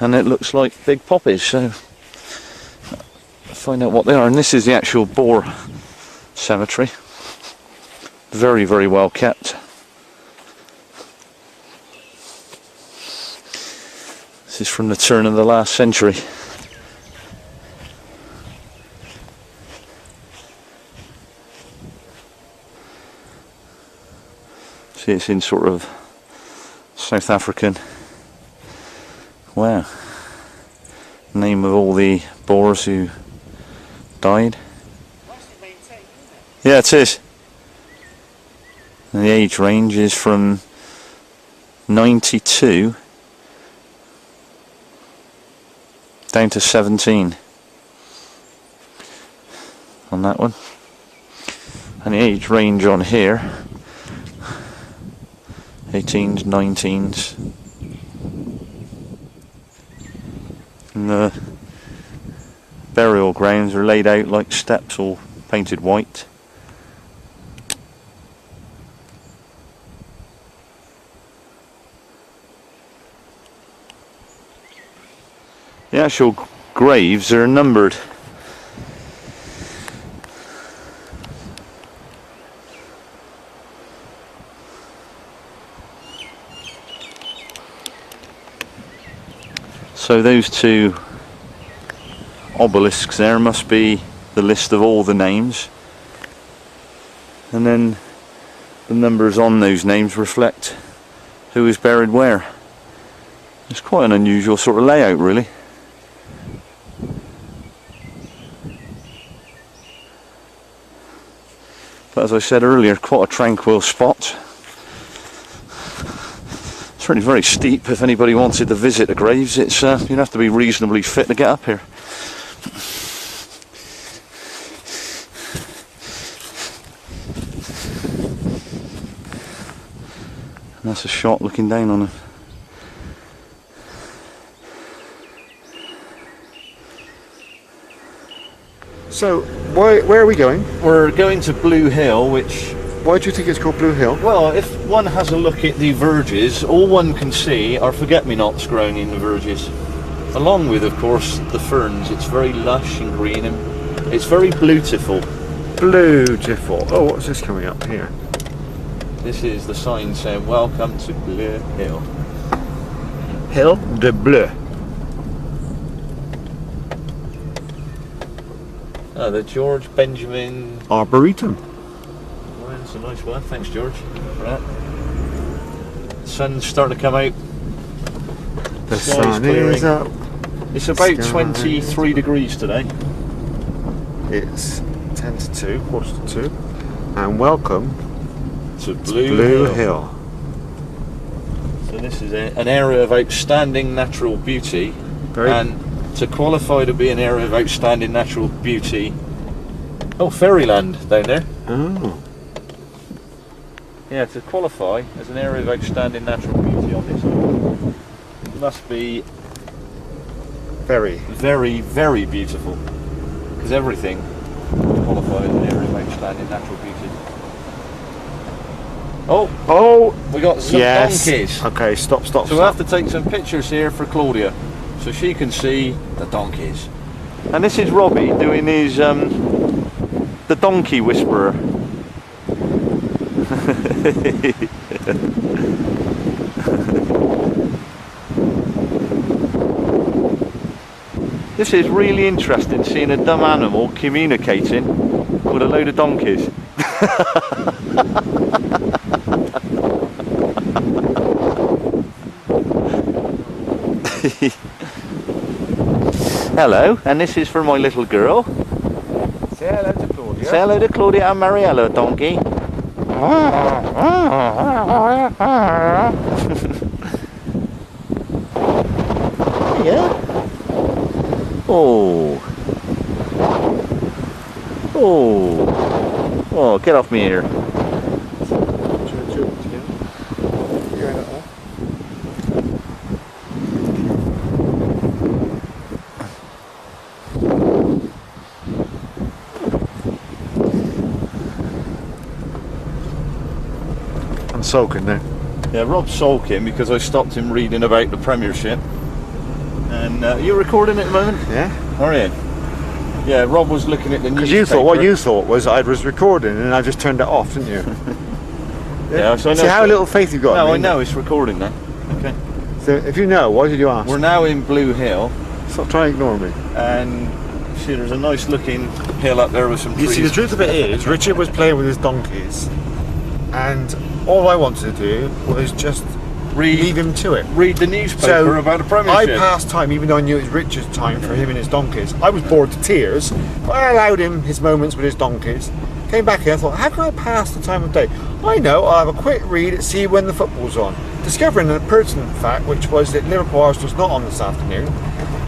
Speaker 1: and it looks like big poppies. So find out what they are. And this is the actual Boer cemetery. Very, very well kept. This is from the turn of the last century. See, it's in sort of South African. Wow. Name of all the Boers who died. Yeah, it is. And the age range is from 92 down to 17 on that one. And the age range on here, 18s, 19s. And the burial grounds are laid out like steps, all painted white. The actual graves are numbered. So those two obelisks there must be the list of all the names, and then the numbers on those names reflect who is buried where. It's quite an unusual sort of layout really. But as I said earlier, quite a tranquil spot. Certainly very steep. If anybody wanted to visit the graves, it's you'd have to be reasonably fit to get up here. And that's a shot looking down on it.
Speaker 4: So, where are we going?
Speaker 1: We're going to Blue Hill, which...
Speaker 4: Why do you think it's called Blue Hill?
Speaker 1: Well, if one has a look at the verges, all one can see are forget-me-nots growing in the verges. Along with, of course, the ferns. It's very lush and green, and it's very beautiful.
Speaker 4: Beautiful. Oh, what's this coming up here?
Speaker 1: This is the sign saying welcome to Blue Hill.
Speaker 4: Hill de Bleu.
Speaker 1: Oh, the George Benjamin
Speaker 4: Arboretum.
Speaker 1: Well, that's a nice one. Thanks, George, for that. Sun's starting to come out.
Speaker 4: The
Speaker 1: Sky's
Speaker 4: sun
Speaker 1: clearing.
Speaker 4: is up.
Speaker 1: It's about
Speaker 4: Sky
Speaker 1: 23 degrees today.
Speaker 4: It's 10 to 2, quarter to 2. And welcome
Speaker 1: to
Speaker 4: Blue Hill.
Speaker 1: So this is an area of outstanding natural beauty. And to qualify to be an area of outstanding natural beauty... Oh, Fairyland down there.
Speaker 4: Oh.
Speaker 1: Yeah, to qualify as an area of outstanding natural beauty on this island, it must be very, very beautiful. Because everything would qualify as an area of outstanding natural beauty. Oh, we got some donkeys.
Speaker 4: Okay, stop.
Speaker 1: So we'll have to take some pictures here for Claudia, so she can see the donkeys. And this is Robbie doing his the donkey whisperer. This is really interesting, seeing a dumb animal communicating with a load of donkeys. Hello, and this is for my little girl.
Speaker 4: Say hello to Claudia.
Speaker 1: Say hello to Claudia and Mariella, donkey. Yeah. Oh. Get off me here.
Speaker 4: I'm sulking now.
Speaker 1: Yeah, Rob's sulking because I stopped him reading about the Premiership. And you're recording at the moment?
Speaker 4: Yeah.
Speaker 1: Are you? Yeah, Rob was looking at the newspaper.
Speaker 4: Because you thought, what you thought was I was recording and I just turned it off, didn't you?
Speaker 1: Yeah, so I know.
Speaker 4: See how little faith you've got
Speaker 1: No,
Speaker 4: in me?
Speaker 1: I know it's recording now. Okay.
Speaker 4: So if you know, why did you ask?
Speaker 1: We're now in Blue Hill.
Speaker 4: Stop trying to ignore me.
Speaker 1: And see, there's a nice looking hill up there with some trees.
Speaker 4: You see, the truth of it is, Richard was playing with his donkeys, and all I wanted to do was just leave him to it.
Speaker 1: Read the newspaper about the Premiership.
Speaker 4: I passed time, even though I knew it was Richard's time for him and his donkeys. I was bored to tears, but I allowed him his moments with his donkeys. Came back here and thought, how can I pass the time of day? I know, I'll have a quick read and see when the football's on. Discovering a pertinent fact, which was that Liverpool Arsenal's not on this afternoon.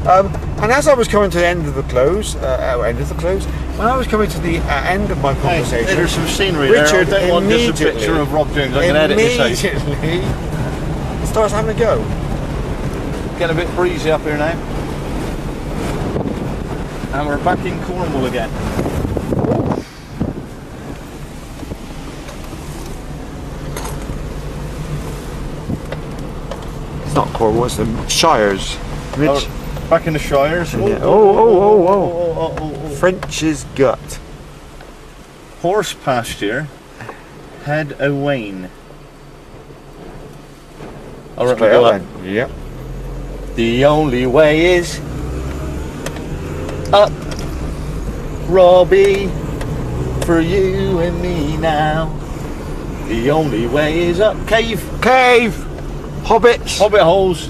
Speaker 4: And as I was coming to the end of the close, when I was coming to the end of my conversation,
Speaker 1: Hey, there's some scenery
Speaker 4: Richard
Speaker 1: there. I don't want just a picture of Rob Jones. I can edit this out.
Speaker 4: Immediately starts having a go.
Speaker 1: Getting a bit breezy up here now. And we're back in Cornwall again.
Speaker 4: It's not Cornwall, it's the Shires. Rich.
Speaker 1: Oh, back in the Shires.
Speaker 4: Yeah. Oh. French's Gut.
Speaker 1: Horse pasture, Head Owain. Alright,
Speaker 4: Straight up then. Yep.
Speaker 1: The only way is up, Robbie, for you and me now. The only way is up. Cave.
Speaker 4: Hobbits.
Speaker 1: Hobbit holes.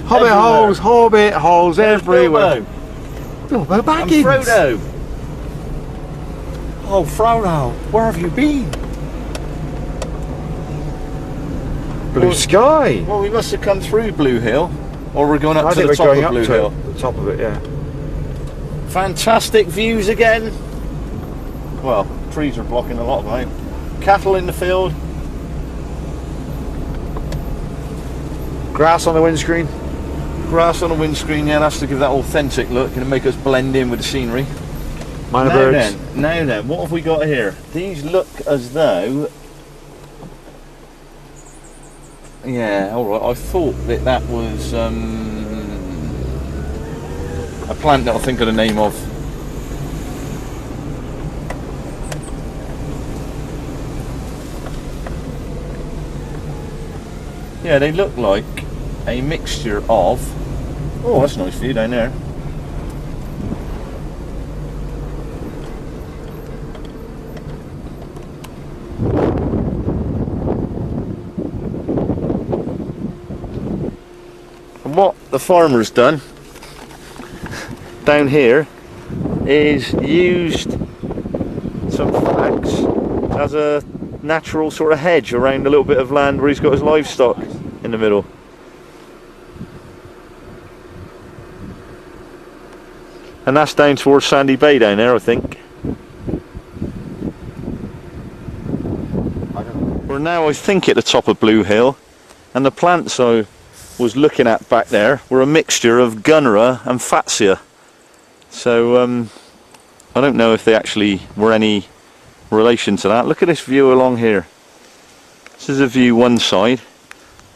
Speaker 4: Hobbit holes everywhere. Bilbo Baggins.
Speaker 1: And Frodo.
Speaker 4: Oh, Frodo, where have you been? Blue sky.
Speaker 1: Well, we must have come through Blue Hill, or we're going
Speaker 4: I
Speaker 1: up to
Speaker 4: think
Speaker 1: the
Speaker 4: we're
Speaker 1: top
Speaker 4: going
Speaker 1: of
Speaker 4: up
Speaker 1: Blue
Speaker 4: to
Speaker 1: Hill.
Speaker 4: the top of it, yeah.
Speaker 1: Fantastic views again. Well, trees are blocking a lot of it. Cattle in the field.
Speaker 4: Grass on the windscreen.
Speaker 1: Grass on the windscreen, yeah, that's to give that authentic look and make us blend in with the scenery.
Speaker 4: Minor birds.
Speaker 1: Now then, what have we got here? These look as though... Yeah, alright, I thought that was a plant that I'll think of the name of. Yeah, they look like a mixture of... Oh, that's a nice view down there. And what the farmer's done down here is used some flags as a natural sort of hedge around a little bit of land where he's got his livestock in the middle. And that's down towards Sandy Bay down there, I think. We're now, I think, at the top of Blue Hill, and the plants I was looking at back there were a mixture of Gunnera and Fatsia. So I don't know if they actually were any relation to that. Look at this view along here. This is a view one side,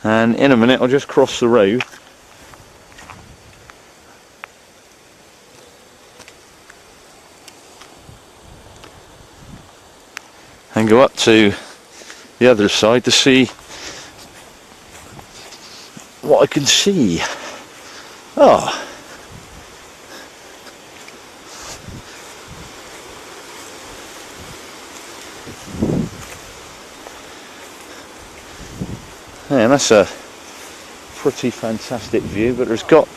Speaker 1: and in a minute I'll just cross the road and go up to the other side to see what I can see. Oh, yeah, that's a pretty fantastic view, but there's got...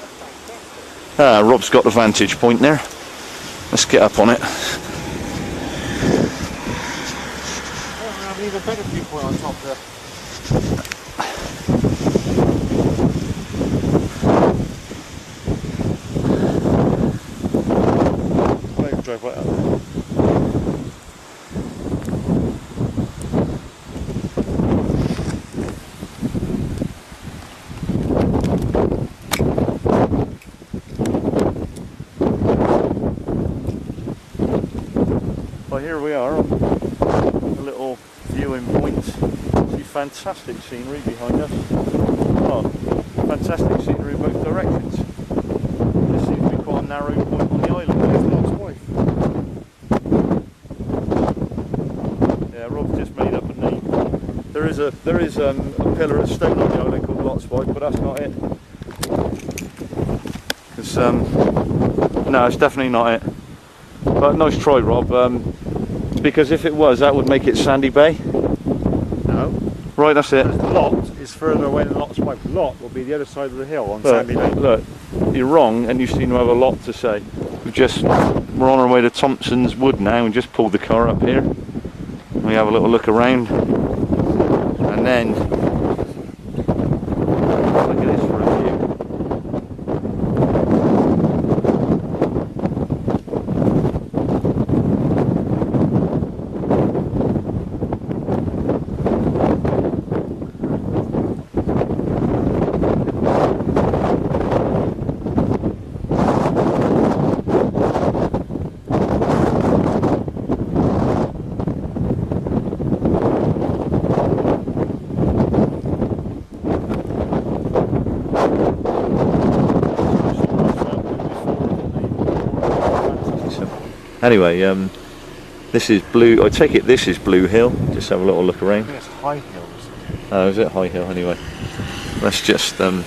Speaker 1: Rob's got the vantage point there. Let's get up on it.
Speaker 4: I have an even better viewpoint on top there. Drive right up there.
Speaker 1: Well, here we are, a little viewing point. See fantastic scenery behind us. Oh, fantastic scenery in both directions. This seems to be quite a narrow point on the island. There's Lot's Wife. Yeah, Rob's just made up a name. There is a pillar of stone on the island called Lot's Wife, but that's not it. It's, no, it's definitely not it. But nice try, Rob. Because if it was, that would make it Sandy Bay.
Speaker 15: No.
Speaker 1: Right, that's it.
Speaker 15: Lot is further away than Lot's Wife. Lot will be the other side of the hill on Sandy Bay.
Speaker 1: Look, you're wrong, and you seem to have a lot to say. We're on our way to Thompson's Wood now, and just pulled the car up here. We have a little look around, and then look at this for a view. Anyway, this is Blue. I take it this is Blue Hill. Just have a little look around.
Speaker 15: I think it's High Hill.
Speaker 1: Oh, is it High Hill? Anyway, let's just no.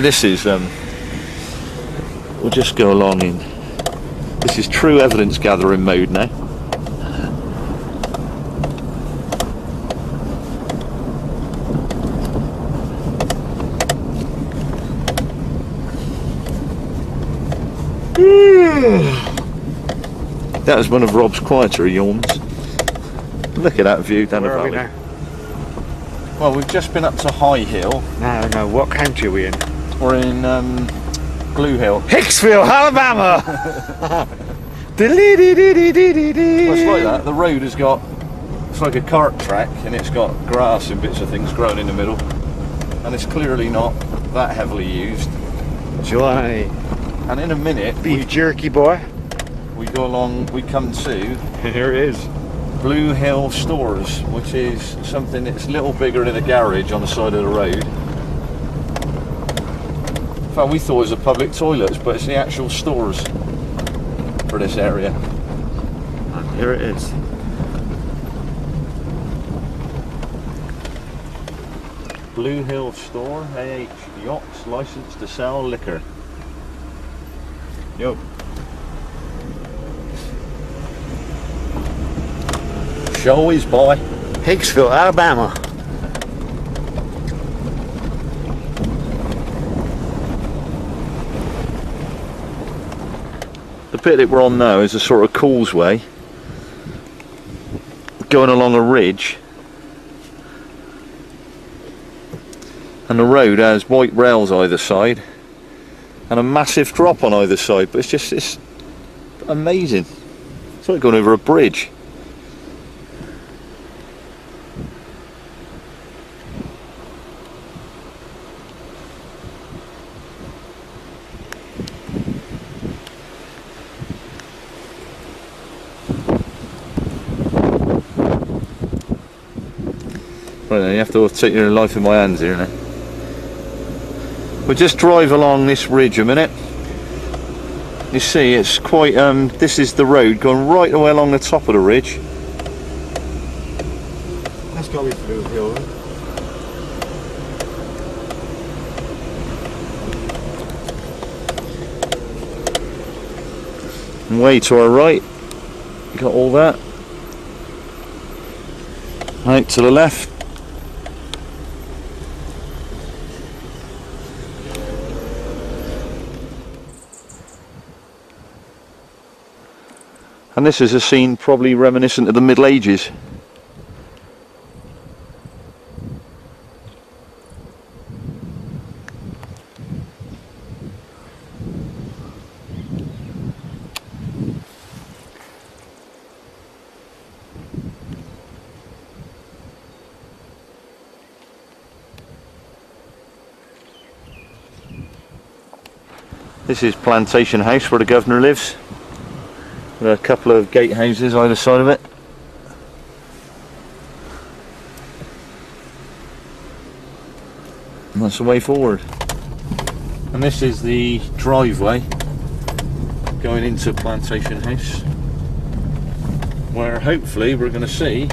Speaker 1: This is we'll just go along in. This is true evidence gathering mode now. That was one of Rob's quieter yawns. Look at that view down the valley.
Speaker 15: Where are we now?
Speaker 1: Well, we've just been up to High Hill.
Speaker 15: No, what county are we in?
Speaker 1: We're in Blue Hill.
Speaker 15: Hicksville, Alabama!
Speaker 1: Well, it's like that. The road has got... It's like a cart track, and it's got grass and bits of things growing in the middle. And it's clearly not that heavily used.
Speaker 15: July.
Speaker 1: And in a minute...
Speaker 15: Beef jerky, boy.
Speaker 1: We go along, we come to...
Speaker 15: Here it is.
Speaker 1: Blue Hill Stores, which is something that's a little bigger than a garage on the side of the road. In fact, we thought it was a public toilets, but it's the actual stores for this area.
Speaker 15: And here it is.
Speaker 1: Blue Hill Store, AH Yachts, licensed to sell liquor. Yo. Shall we buy?
Speaker 15: Hicksville, Alabama.
Speaker 1: The bit that we're on now is a sort of causeway going along a ridge, and the road has white rails either side and a massive drop on either side, but it's amazing. It's like going over a bridge. Right then, you have to take your life in my hands here now. We'll just drive along this ridge a minute. You see, it's quite, this is the road going right the way along the top of the ridge.
Speaker 4: That's got to be Blue Hill, right?
Speaker 1: And way to our right, you got all that. Right to the left. And this is a scene probably reminiscent of the Middle Ages. This is Plantation House, where the governor lives. There are a couple of gatehouses either side of it. And that's the way forward. And this is the driveway going into Plantation House, where hopefully we're going to see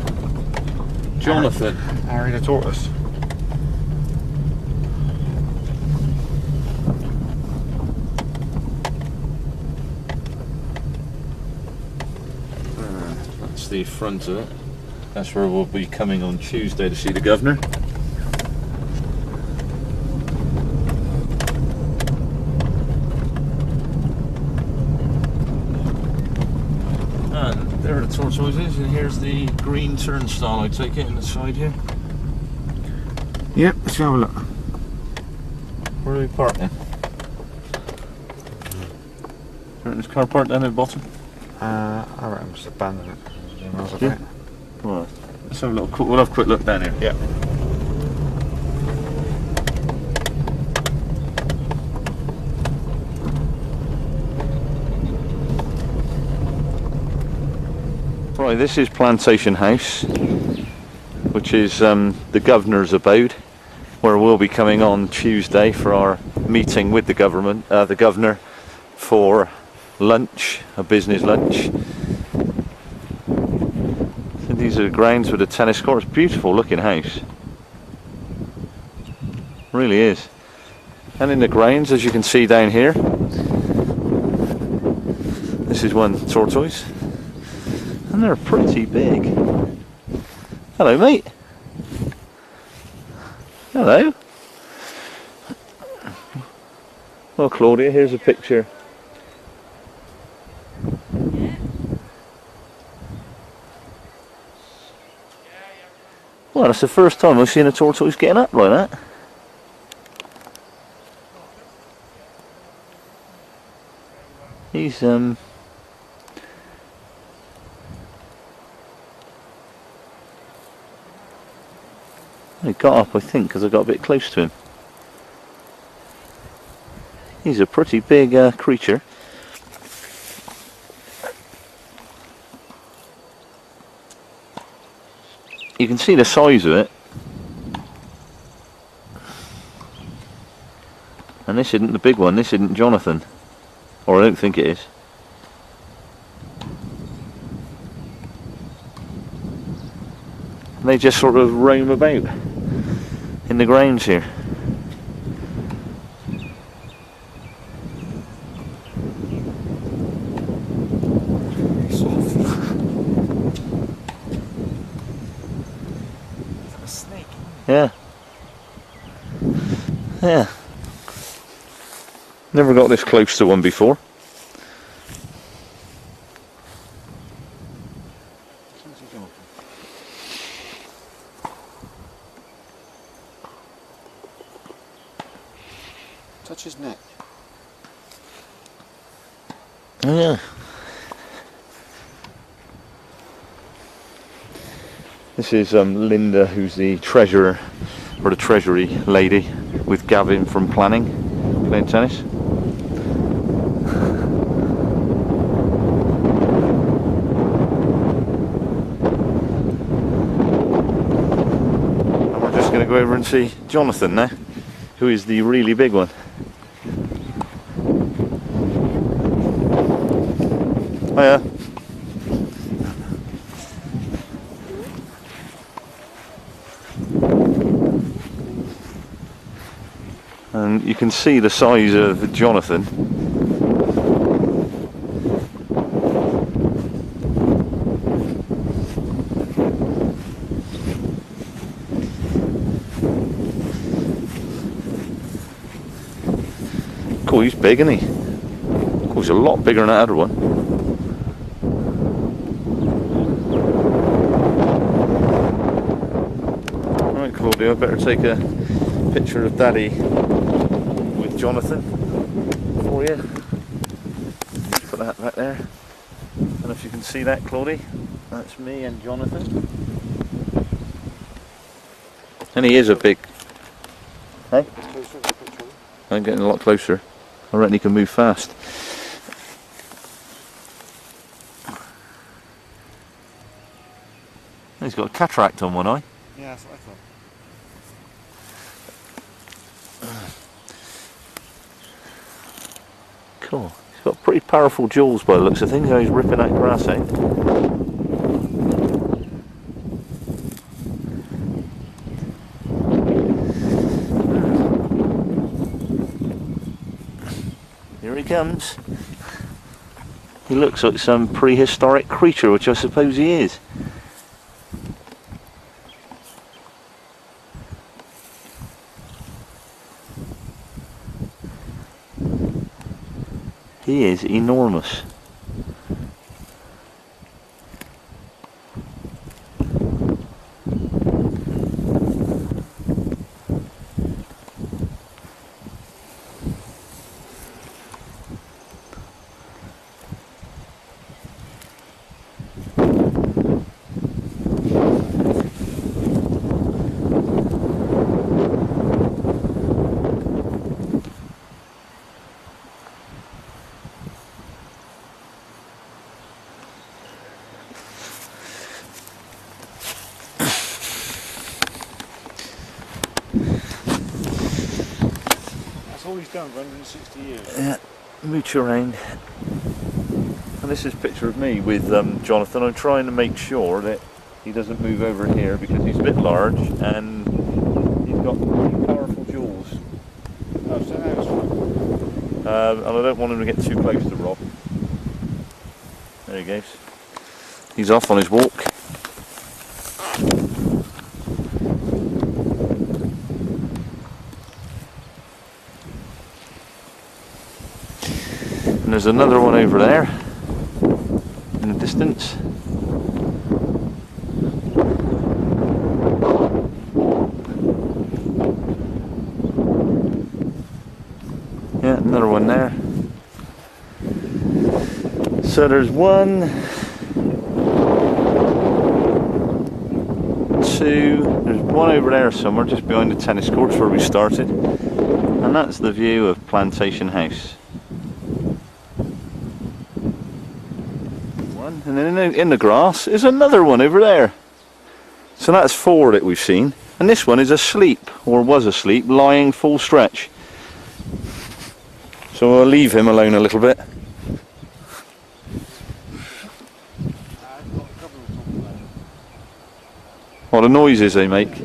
Speaker 1: Jonathan.
Speaker 4: Harry the tortoise.
Speaker 1: That's the front of it. That's where we'll be coming on Tuesday to see the governor. And there are the tortoises, and here's the green turnstile, I take it, in the side here.
Speaker 15: Yep, let's have a look.
Speaker 1: Where are we parking? Is this car parked down at the bottom?
Speaker 4: I reckon just abandon it.
Speaker 1: Yeah. Right. Let's have a little. We'll have a quick look down here.
Speaker 4: Yeah.
Speaker 1: Right. This is Plantation House, which is the governor's abode, where we'll be coming on Tuesday for our meeting with the governor, for lunch, a business lunch. These are the grounds with the tennis courts. Beautiful looking house. Really is. And in the grounds, as you can see down here, this is one tortoise. And they're pretty big. Hello, mate. Hello. Well, Claudia, here's a picture. Well, that's the first time I've seen a tortoise getting up like that. He's he got up, I think, because I got a bit close to him. He's a pretty big creature. You can see the size of it. And this isn't the big one, this isn't Jonathan. Or I don't think it is. And they just sort of roam about in the grounds here.
Speaker 15: A snake.
Speaker 1: Yeah. Yeah. Never got this close to one before.
Speaker 4: Touch his neck.
Speaker 1: Oh yeah. This is Linda, who's the treasurer, or the treasury lady, with Gavin from planning, playing tennis. And we're just going to go over and see Jonathan now, who is the really big one. Oh yeah. And you can see the size of Jonathan. Cool, he's big, isn't he? Cool, he's a lot bigger than that other one. Right, Claudia, I better take a picture of Daddy with Jonathan for you. Put that back there. I don't know if you can see that, Claudie. That's me and Jonathan. And he is a big... Hey? I'm getting a lot closer. I reckon he can move fast. He's got a cataract on one eye.
Speaker 15: Yeah, that's what I thought.
Speaker 1: Cool. He's got pretty powerful jaws by the looks of things, how he's ripping that grass out. Here he comes. He looks like some prehistoric creature, which I suppose he is. He is enormous.
Speaker 15: That's all he's done for 160 years.
Speaker 1: Yeah, mooch around. And this is a picture of me with Jonathan. I'm trying to make sure that he doesn't move over here because he's a bit large and he's got pretty powerful jaws.
Speaker 15: Oh, so that was fun.
Speaker 1: And I don't want him to get too close to Rob. There he goes. He's off on his walk. And there's another one over there in the distance. Yeah, another one there. So there's one, two, there's one over there somewhere just behind the tennis courts where we started, and that's the view of Plantation House. One, and then in the grass is another one over there. So that's four that we've seen, and this one is asleep, or was asleep, lying full stretch. So we'll leave him alone a little bit. What the noises they make.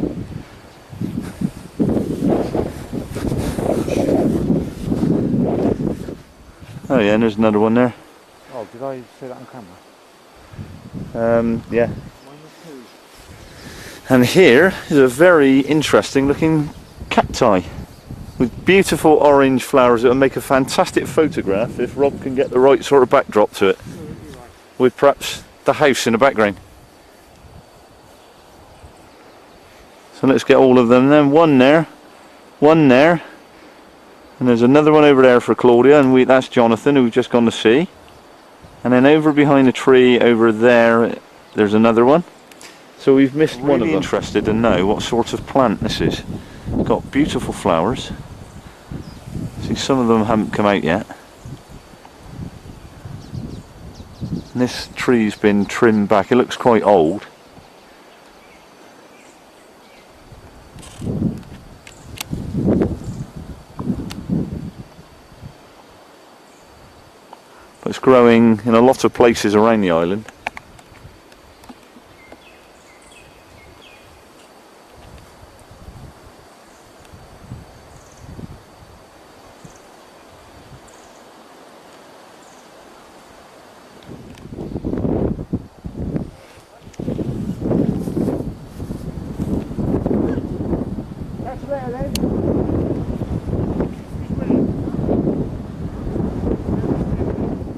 Speaker 1: Oh yeah, and there's another one there.
Speaker 15: Oh, did I say that on camera?
Speaker 1: Yeah. And here is a very interesting looking cacti with beautiful orange flowers that will make a fantastic photograph if Rob can get the right sort of backdrop to it, with perhaps the house in the background. So let's get all of them then. One there, and there's another one over there for Claudia, and that's Jonathan, who we've just gone to see. And then over behind the tree over there, there's another one. So we've missed one of them. Interested to know what sort of plant this is. It's got beautiful flowers. See, some of them haven't come out yet. And this tree's been trimmed back. It looks quite old. But it's growing in a lot of places around the island.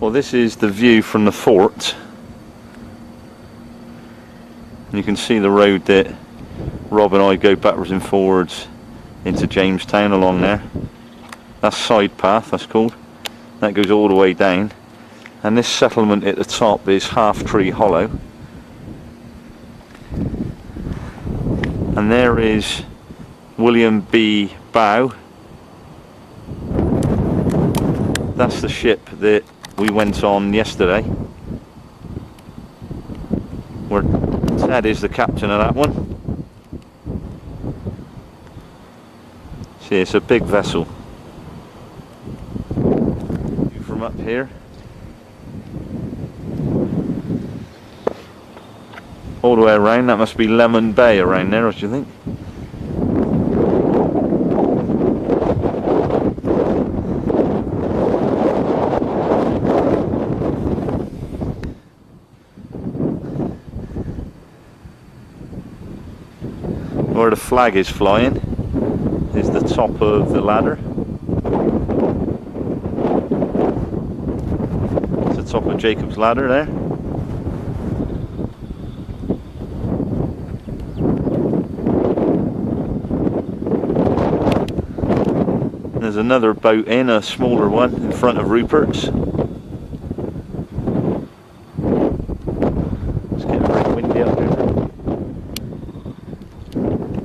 Speaker 1: Well, this is the view from the fort. You can see the road that Rob and I go backwards and forwards into Jamestown along there. That's Side Path, that's called. That goes all the way down. And this settlement at the top is Half Tree Hollow. And there is William B. Bow. That's the ship that we went on yesterday, where Ted is the captain of that one. See, it's a big vessel. From up here, all the way around, that must be Lemon Bay around there, what do you think? Where the flag is flying is the top of the ladder. It's the top of Jacob's Ladder there. And there's another boat in, a smaller one, in front of Rupert's. It's getting very windy up here.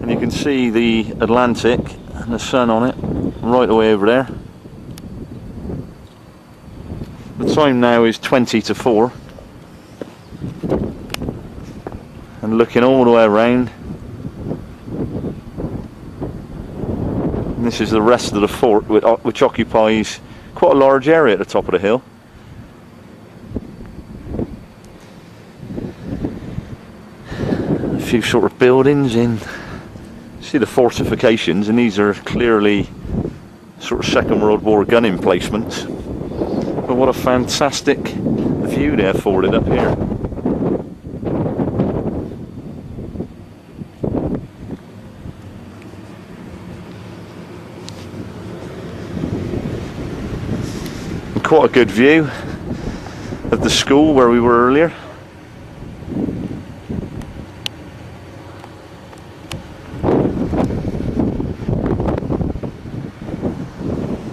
Speaker 1: And you can see the Atlantic and the sun on it right away over there. The time now is 20 to 4. And looking all the way around. And this is the rest of the fort, which occupies quite a large area at the top of the hill. A few sort of buildings in. See the fortifications, and these are clearly sort of Second World War gun emplacements. But what a fantastic view they afforded up here. And quite a good view of the school where we were earlier.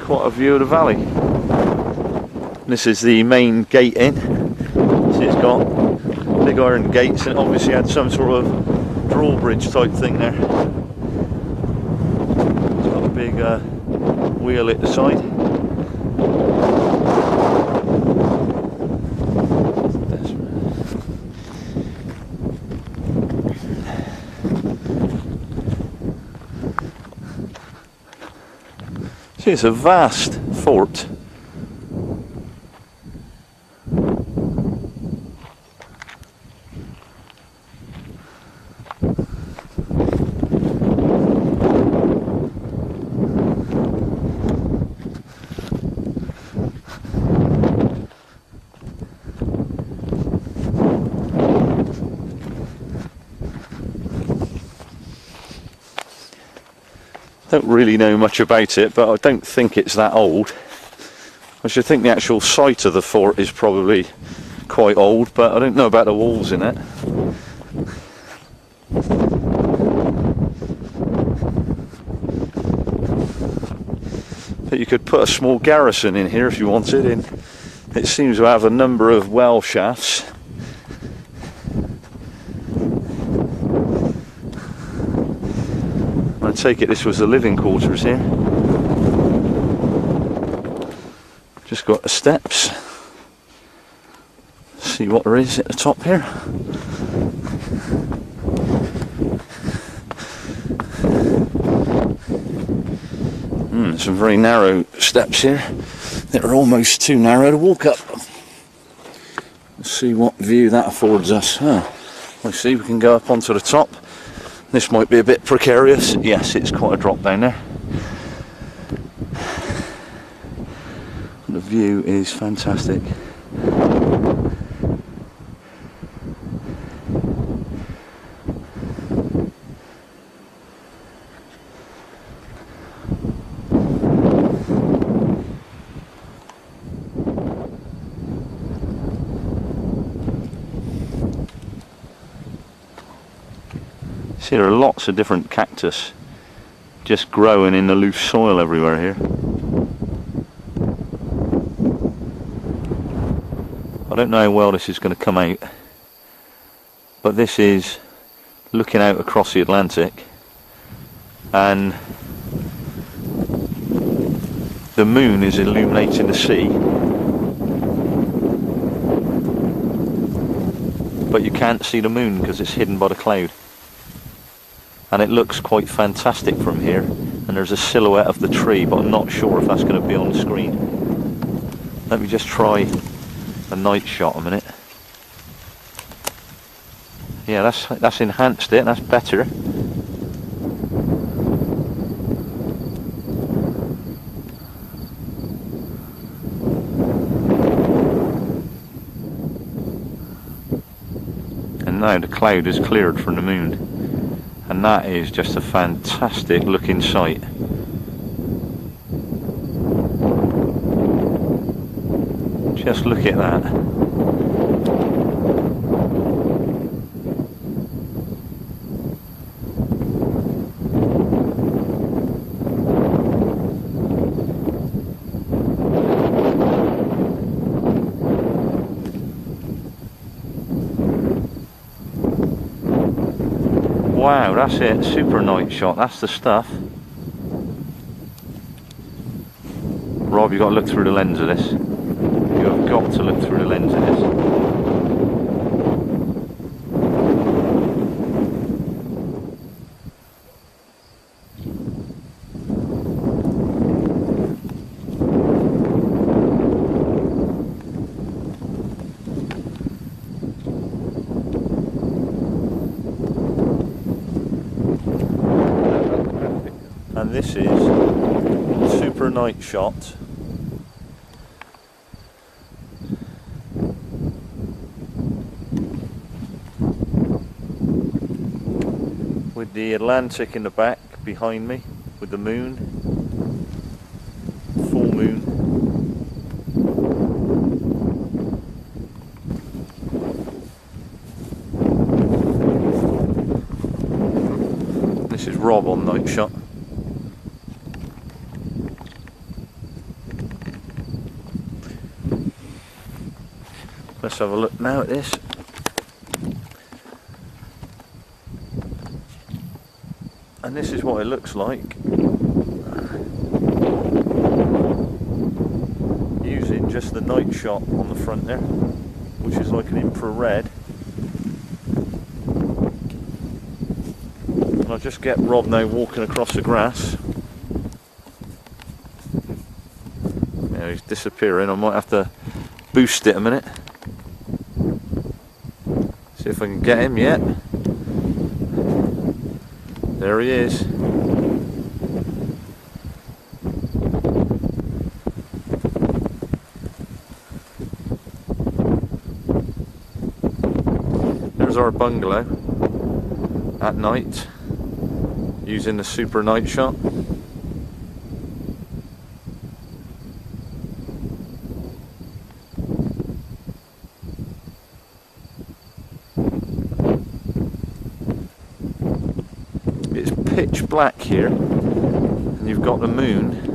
Speaker 1: Quite a view of the valley. This is the main gate in. See, it's got big iron gates, and obviously had some sort of drawbridge type thing there. It's got a big wheel at the side. See, it's a vast fort. Don't really know much about it, but I don't think it's that old. I should think the actual site of the fort is probably quite old, but I don't know about the walls in it. But you could put a small garrison in here if you wanted. It seems to have a number of well shafts. I take it this was the living quarters here. Just got the steps. See what there is at the top here. Some very narrow steps here that are almost too narrow to walk up. Let's see what view that affords us. I see we can go up onto the top. This might be a bit precarious. Yes, it's quite a drop down there. The view is fantastic. See, there are lots of different cactus just growing in the loose soil everywhere here. I don't know how well this is going to come out, but this is looking out across the Atlantic, and the moon is illuminating the sea, but you can't see the moon because it's hidden by the cloud. And it looks quite fantastic from here, and there's a silhouette of the tree, but I'm not sure if that's going to be on the screen. Let me just try a night shot a minute. Yeah, that's enhanced it, that's better. And now the cloud is cleared from the moon. And that is just a fantastic looking sight. Just look at that. Wow, that's it, super night shot, that's the stuff. Rob, you've got to look through the lens of this. You have got to look through the lens of this. And this is super night shot with the Atlantic in the back behind me, with the moon, full moon. This is Rob on night shot. Let's have a look now at this. And this is what it looks like using just the night shot on the front there, which is like an infrared. And I'll just get Rob now walking across the grass. Yeah, he's disappearing. I might have to boost it a minute. See if I can get him yet. There he is. There's our bungalow at night using the super night shot. pitch black here, and you've got the moon